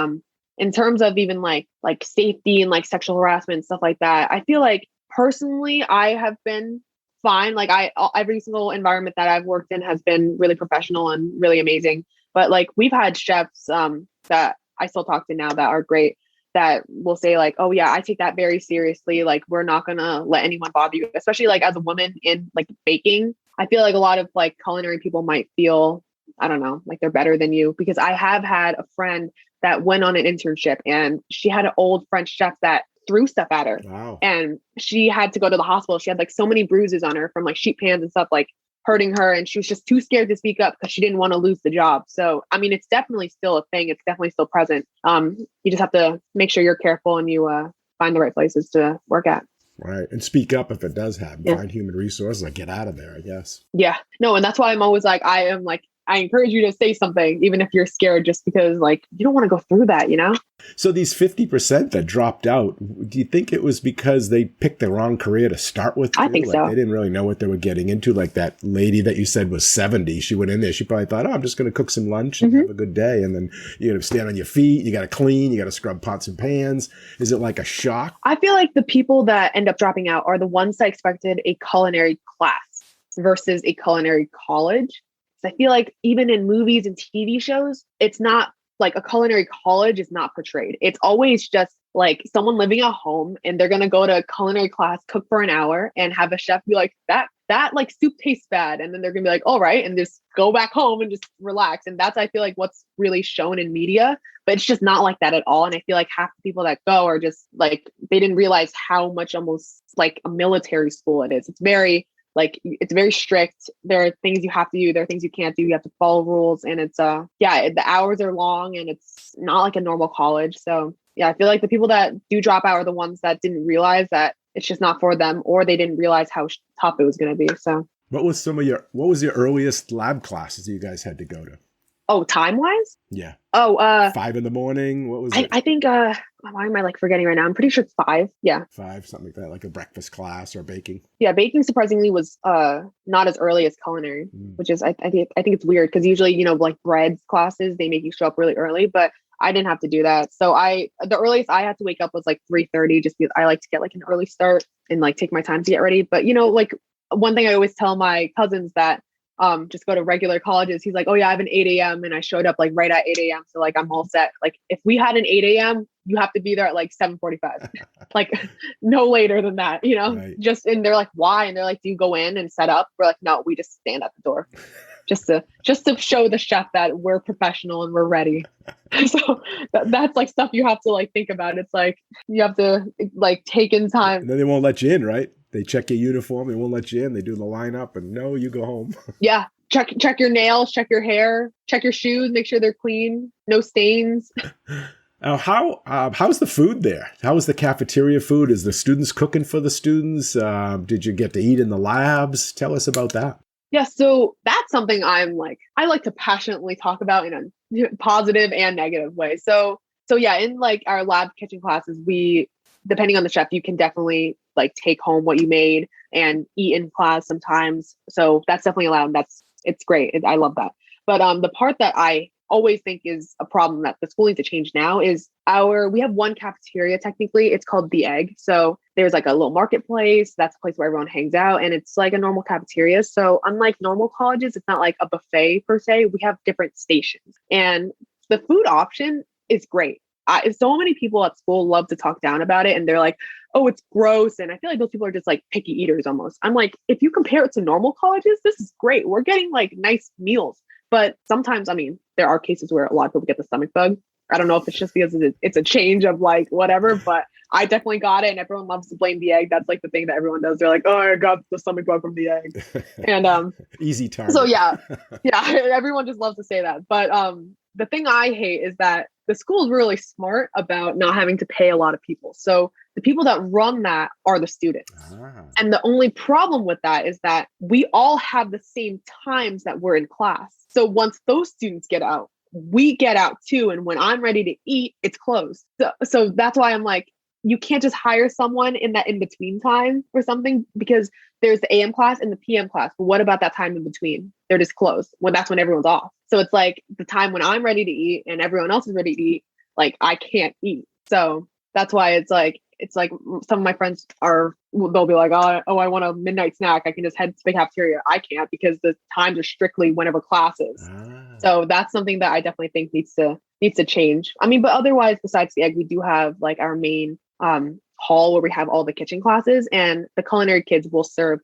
in terms of even like safety and like sexual harassment and stuff like that, I feel like personally I have been fine. Like every single environment that I've worked in has been really professional and really amazing. But like we've had chefs that I still talk to now that are great, that will say like, oh yeah, I take that very seriously. Like we're not gonna let anyone bother you, especially like as a woman in like baking. I feel like a lot of like culinary people might feel, I don't know, like they're better than you, because I have had a friend that went on an internship and she had an old French chef that threw stuff at her. Wow. And she had to go to the hospital. She had like so many bruises on her from like sheet pans and stuff, like hurting her. And she was just too scared to speak up because she didn't want to lose the job. So, I mean, it's definitely still a thing. It's definitely still present. You just have to make sure you're careful and you find the right places to work at. Right. And speak up if it does happen. Yeah. Find human resources, like get out of there, I guess. Yeah. No, and that's why I'm always like, I encourage you to say something, even if you're scared, just because like you don't want to go through that, you know? So these 50% that dropped out, do you think it was because they picked the wrong career to start with? I think so. They didn't really know what they were getting into. Like that lady that you said was 70, she went in there, she probably thought, oh, I'm just going to cook some lunch and have a good day. And then you got to stand on your feet, you got to clean, you got to scrub pots and pans. Is it like a shock? I feel like the people that end up dropping out are the ones that expected a culinary class versus a culinary college. I feel like even in movies and TV shows, it's not like a culinary college is not portrayed. It's always just like someone living at home and they're going to go to a culinary class, cook for an hour and have a chef be like, that like soup tastes bad. And then they're going to be like, all right. And just go back home and just relax. And that's, I feel like what's really shown in media, but it's just not like that at all. And I feel like half the people that go are just like, they didn't realize how much almost like a military school it is. It's very strict. There are things you have to do. There are things you can't do. You have to follow rules. And it's, the hours are long and it's not like a normal college. So yeah, I feel like the people that do drop out are the ones that didn't realize that it's just not for them, or they didn't realize how tough it was going to be. So what was your earliest lab classes you guys had to go to? Oh, time-wise? Yeah. Oh, 5 a.m. What was it? I think, why am I like forgetting right now? I'm pretty sure it's 5. Yeah. 5, something like that, like a breakfast class or baking. Yeah. Baking surprisingly was, not as early as culinary, which is, I think it's weird because usually, you know, like breads classes, they make you show up really early, but I didn't have to do that. So the earliest I had to wake up was like 3:30, just because I like to get like an early start and like take my time to get ready. But, you know, like one thing I always tell my cousins that just go to regular colleges. He's like, oh yeah, I have an 8 a.m. and I showed up like right at 8 a.m. So like, I'm all set. Like if we had an 8 a.m., you have to be there at like 7:45, like no later than that, you know, right. And they're like, why? And they're like, do you go in and set up? We're like, no, we just stand at the door just to show the chef that we're professional and we're ready. So that's like stuff you have to like think about. It's like, you have to like take in time. And then they won't let you in, right? They check your uniform. They won't let you in. They do the lineup and no, you go home. Yeah. Check your nails, check your hair, check your shoes, make sure they're clean, no stains. How's the food there? How is the cafeteria food? Is the students cooking for the students? Did you get to eat in the labs? Tell us about that. Yeah. So that's something I like to passionately talk about in a positive and negative way. So yeah, in like our lab kitchen classes, depending on the chef, you can definitely like take home what you made and eat in class sometimes. So that's definitely allowed. It's great. I love that. But the part that I always think is a problem that the school needs to change now is we have one cafeteria technically. It's called The Egg. So there's like a little marketplace. That's a place where everyone hangs out and it's like a normal cafeteria. So unlike normal colleges, it's not like a buffet per se. We have different stations and the food option is great. So many people at school love to talk down about it and they're like, oh, it's gross. And I feel like those people are just like picky eaters almost. I'm like, if you compare it to normal colleges, this is great. We're getting like nice meals. But sometimes, I mean, there are cases where a lot of people get the stomach bug. I don't know if it's just because it's a change of like whatever, but I definitely got it. And everyone loves to blame the egg. That's like the thing that everyone does. They're like, oh, I got the stomach bug from the egg. And easy target. So yeah, everyone just loves to say that. But the thing I hate is that the school is really smart about not having to pay a lot of people. So the people that run that are the students. And the only problem with that is that we all have the same times that we're in class. So once those students get out, we get out too. And when I'm ready to eat, it's closed. So that's why I'm like, you can't just hire someone in that in between time or something, because there's the AM class and the PM class. But what about that time in between? They're just closed when that's when everyone's off. So it's like the time when I'm ready to eat and everyone else is ready to eat, like I can't eat. So that's why it's like some of my friends they'll be like, oh, I want a midnight snack. I can just head to the cafeteria. I can't, because the times are strictly whenever class is. So that's something that I definitely think needs to change. I mean, but otherwise, besides the egg, we do have like our main hall where we have all the kitchen classes, and the culinary kids will serve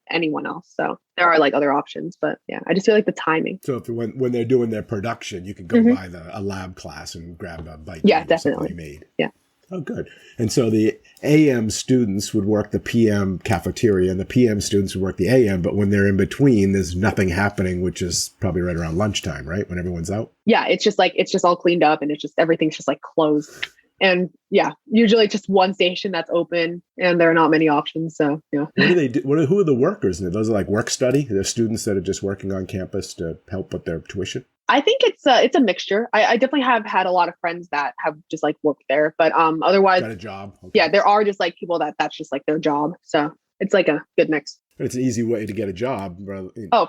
anyone else. So there are like other options, but yeah, I just feel like the timing. So when they're doing their production, you can go by a lab class and grab a bite. Yeah, definitely. You made. Yeah. Oh, good. And so the AM students would work the PM cafeteria and the PM students would work the AM, but when they're in between, there's nothing happening, which is probably right around lunchtime, right? When everyone's out. Yeah. It's just all cleaned up and everything's just like closed. And yeah, usually just one station that's open and there are not many options. So yeah. What do they do? Who are the workers? Those are like work study? They're students that are just working on campus to help with their tuition? I think it's a mixture. I definitely have had a lot of friends that have just like worked there, but otherwise got a job. Okay. Yeah, there are just like people that's just like their job. So it's like a good mix. But it's an easy way to get a job.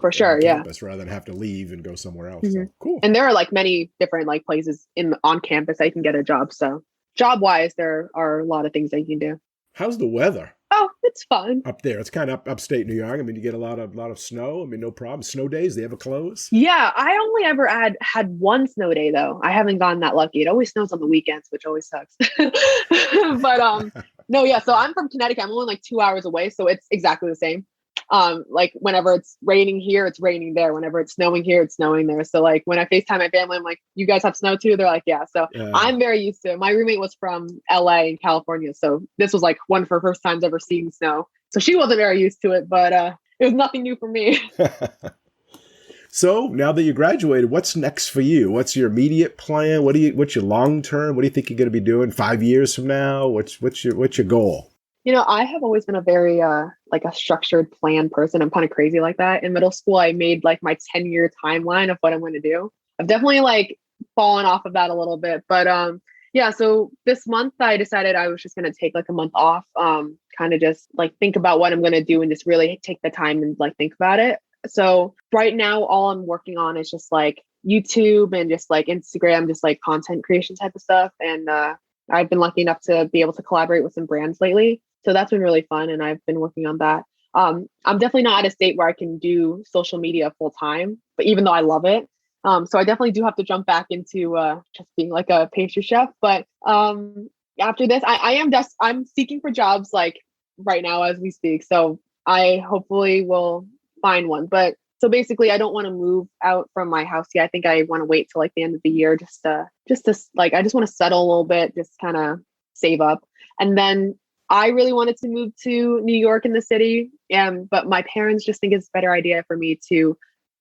For sure. Yeah. Rather than have to leave and go somewhere else. Mm-hmm. So, cool. And there are like many different like places on campus that you can get a job. So job wise, there are a lot of things that you can do. How's the weather? Oh, it's fun. Up there. It's kind of upstate New York. I mean, you get a lot of snow. I mean, no problem. Snow days, they ever close? Yeah, I only ever had one snow day, though. I haven't gotten that lucky. It always snows on the weekends, which always sucks. But no, yeah. So I'm from Connecticut. I'm only like 2 hours away. So it's exactly the same. Like whenever it's raining here, it's raining there. Whenever it's snowing here, it's snowing there. So like when I FaceTime my family, I'm like, you guys have snow too? They're like, yeah. So I'm very used to it. My roommate was from LA in California. So this was like one of her first times ever seeing snow. So she wasn't very used to it, but it was nothing new for me. So now that you graduated, what's next for you? What's your immediate plan? What's your long term? What do you think you're going to be doing 5 years from now? What's your goal? You know, I have always been a very like a structured plan person. I'm kind of crazy like that. In middle school, I made like my 10-year timeline of what I'm going to do. I've definitely like fallen off of that a little bit, but yeah. So this month I decided I was just going to take like a month off, kind of just like think about what I'm going to do and just really take the time and like think about it. So right now, all I'm working on is just like YouTube and just like Instagram, just like content creation type of stuff. And I've been lucky enough to be able to collaborate with some brands lately. So that's been really fun. And I've been working on that. I'm definitely not at a state where I can do social media full time, but even though I love it. So I definitely do have to jump back into just being like a pastry chef. But after this, I'm seeking for jobs like right now as we speak. So I hopefully will find one. But so basically, I don't want to move out from my house yet. I think I want to wait till like the end of the year just to like, I just want to settle a little bit, just kind of save up. And then I really wanted to move to New York in the city. But my parents just think it's a better idea for me to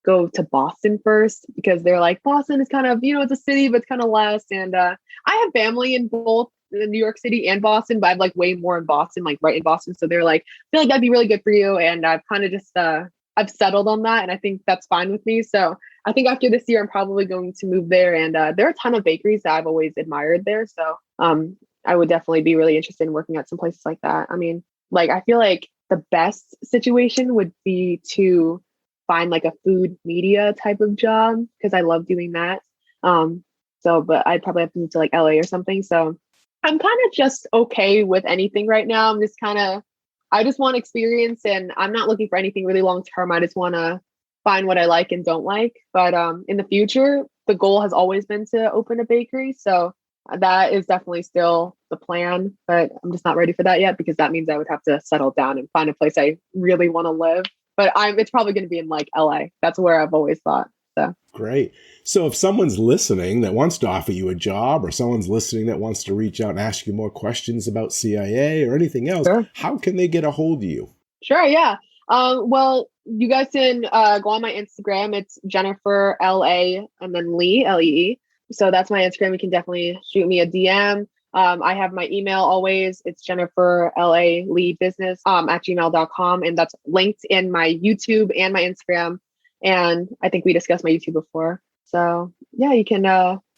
go to Boston first, because they're like, Boston is kind of, it's a city, but it's kind of less. And I have family in both New York City and Boston, but I've like way more in Boston, like right in Boston. So they're like, I feel like that'd be really good for you. And I've kind of just, I've settled on that. And I think that's fine with me. So I think after this year, I'm probably going to move there. And there are a ton of bakeries that I've always admired there. So I would definitely be really interested in working at some places like that. I mean, like, I feel like the best situation would be to find like a food media type of job, because I love doing that. But I'd probably have to move to like LA or something. So I'm kind of just okay with anything right now. I just want experience, and I'm not looking for anything really long term. I just want to find what I like and don't like. But in the future, the goal has always been to open a bakery. So that is definitely still the plan, but I'm just not ready for that yet, because that means I would have to settle down and find a place I really want to live. But it's probably going to be in like LA. That's where I've always thought. So great. So if someone's listening that wants to offer you a job, or someone's listening that wants to reach out and ask you more questions about CIA or anything else, sure, how can they get a hold of you? Sure. Yeah. Well, you guys can go on my Instagram. It's Jennifer LA and then Lee, Lee. So that's my Instagram. You can definitely shoot me a DM. I have my email always. It's Jennifer LA Lee Business at gmail.com. And that's linked in my YouTube and my Instagram. And I think we discussed my YouTube before. So yeah, you can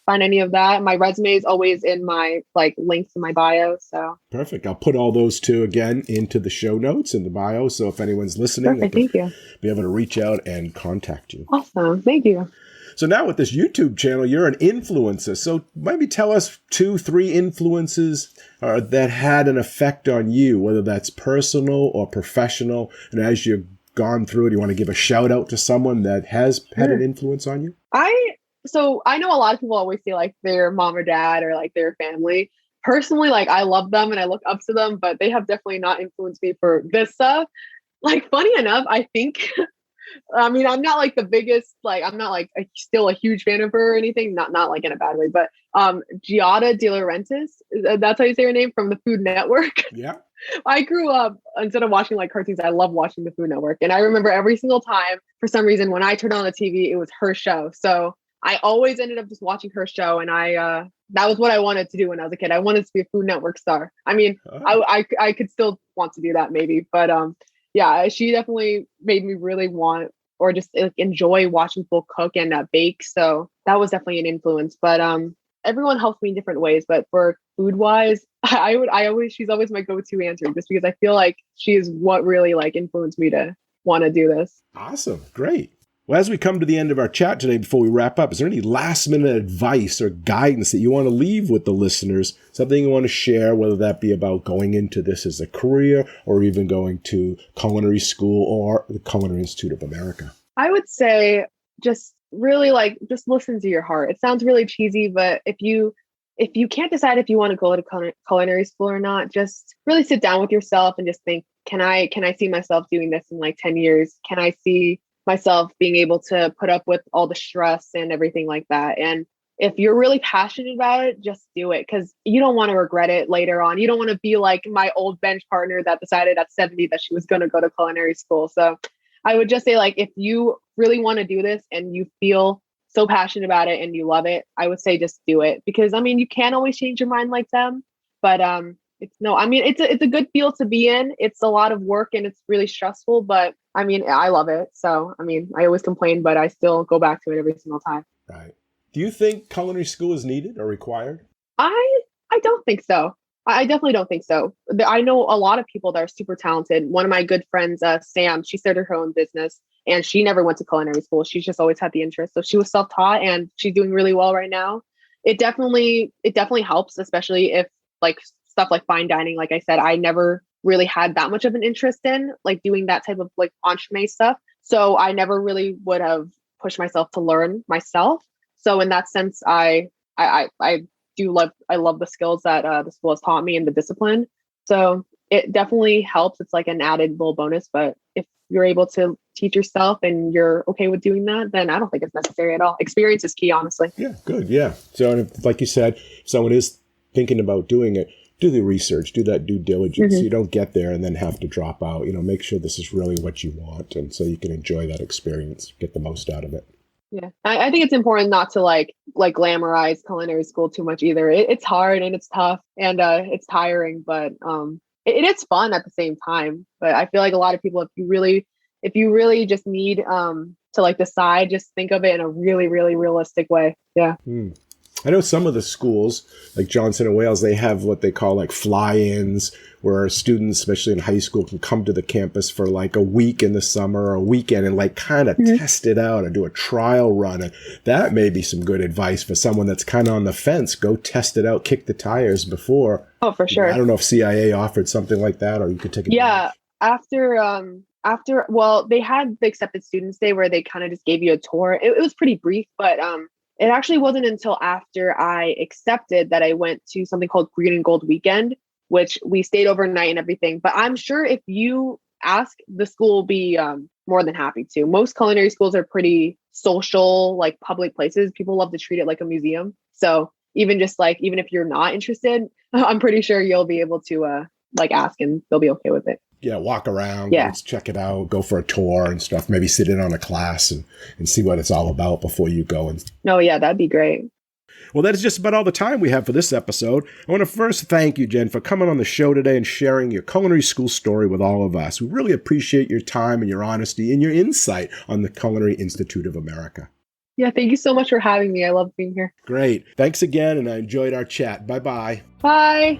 find any of that. My resume is always in my like links in my bio. So Perfect. I'll put all those two again into the show notes in the bio. So if anyone's listening, perfect. Thank you. Be able to reach out and contact you. Awesome. Thank you. So now with this YouTube channel, you're an influencer. So maybe tell us 2-3 influences that had an effect on you, whether that's personal or professional. And as you've gone through it, you want to give a shout out to someone that has had an influence on you? So I know a lot of people always say like their mom or dad or like their family. Personally, like I love them and I look up to them, but they have definitely not influenced me for this stuff. Like funny enough, I think, I mean, I'm not like the biggest, like I'm not like still a huge fan of her or anything, not like in a bad way, but Giada De Laurentiis, that's how you say her name, from the Food Network. Yeah. I grew up, instead of watching like cartoons, I love watching the Food Network. And I remember every single time, for some reason, when I turned on the TV, it was her show. So I always ended up just watching her show. And that was what I wanted to do when I was a kid. I wanted to be a Food Network star. I mean, I could still want to do that maybe, but yeah, she definitely made me really want or just like, enjoy watching people cook and bake. So that was definitely an influence. But everyone helps me in different ways. But for food wise, she's always my go-to answer, just because I feel like she is what really like influenced me to want to do this. Awesome. Great. Well, as we come to the end of our chat today, before we wrap up, is there any last minute advice or guidance that you want to leave with the listeners? Something you want to share, whether that be about going into this as a career or even going to culinary school or the Culinary Institute of America? I would say just really like, just listen to your heart. It sounds really cheesy, but if you can't decide if you want to go to culinary school or not, just really sit down with yourself and just think, can I see myself doing this in like 10 years? Can I see myself being able to put up with all the stress and everything like that? And if you're really passionate about it, just do it, because you don't want to regret it later on. You don't want to be like my old bench partner that decided at 70 that she was going to go to culinary school. So I would just say, like, if you really want to do this and you feel so passionate about it and you love it, I would say just do it, because I mean, you can't always change your mind like them, but it's a good field to be in. It's a lot of work and it's really stressful, but I mean, I love it. So, I mean, I always complain, but I still go back to it every single time. Right. Do you think culinary school is needed or required? I don't think so. I definitely don't think so. I know a lot of people that are super talented. One of my good friends, Sam, she started her own business and she never went to culinary school. She's just always had the interest. So she was self-taught and she's doing really well right now. It definitely helps, especially if like stuff like fine dining. Like I said, I never really had that much of an interest in like doing that type of like entremet stuff. So I never really would have pushed myself to learn myself. So in that sense, I love the skills that the school has taught me and the discipline. So it definitely helps. It's like an added little bonus. But if you're able to teach yourself and you're okay with doing that, then I don't think it's necessary at all. Experience is key, honestly. Yeah, good. Yeah. So like you said, if someone is thinking about doing it, do the research, do that due diligence. Mm-hmm. You don't get there and then have to drop out. Make sure this is really what you want. And so you can enjoy that experience, get the most out of it. Yeah, I think it's important not to like glamorize culinary school too much either. It's hard and it's tough and it's tiring, but it is fun at the same time. But I feel like a lot of people, if you really just need to like decide, just think of it in a really, really realistic way. Yeah. I know some of the schools, like Johnson and Wales, they have what they call like fly-ins, where students, especially in high school, can come to the campus for like a week in the summer or a weekend and like kind of test it out or do a trial run. And that may be some good advice for someone that's kind of on the fence. Go test it out, kick the tires before. Oh, for sure. I don't know if CIA offered something like that, or you could take it. Yeah. Well, they had the accepted students day where they kind of just gave you a tour. It was pretty brief, but it actually wasn't until after I accepted that I went to something called Green and Gold Weekend, which we stayed overnight and everything. But I'm sure if you ask, the school will be more than happy to. Most culinary schools are pretty social, like public places. People love to treat it like a museum. So even if you're not interested, I'm pretty sure you'll be able to ask and they'll be okay with it. Yeah, walk around, let's check it out, go for a tour and stuff, maybe sit in on a class and see what it's all about before you go. No, yeah, that'd be great. Well, that is just about all the time we have for this episode. I want to first thank you, Jen, for coming on the show today and sharing your culinary school story with all of us. We really appreciate your time and your honesty and your insight on the Culinary Institute of America. Yeah, thank you so much for having me. I love being here. Great. Thanks again, and I enjoyed our chat. Bye-bye. Bye.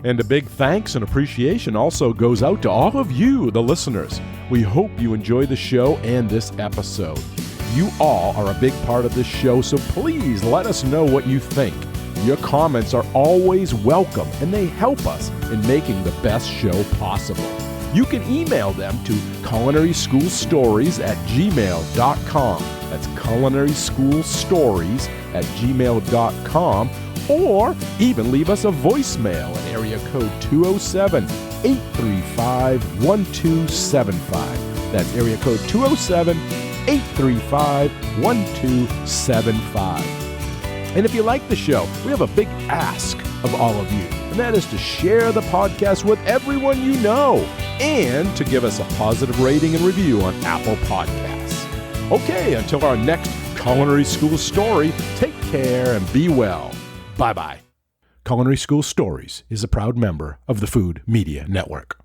And a big thanks and appreciation also goes out to all of you, the listeners. We hope you enjoy the show and this episode. You all are a big part of this show, so please let us know what you think. Your comments are always welcome, and they help us in making the best show possible. You can email them to culinaryschoolstories@gmail.com. That's culinaryschoolstories@gmail.com, or even leave us a voicemail at area code 207-835-1275. That's area code 207-835-1275. And if you like the show, we have a big ask of all of you, and that is to share the podcast with everyone you know and to give us a positive rating and review on Apple Podcasts. Okay, until our next Culinary School Story, take care and be well. Bye-bye. Culinary School Stories is a proud member of the Food Media Network.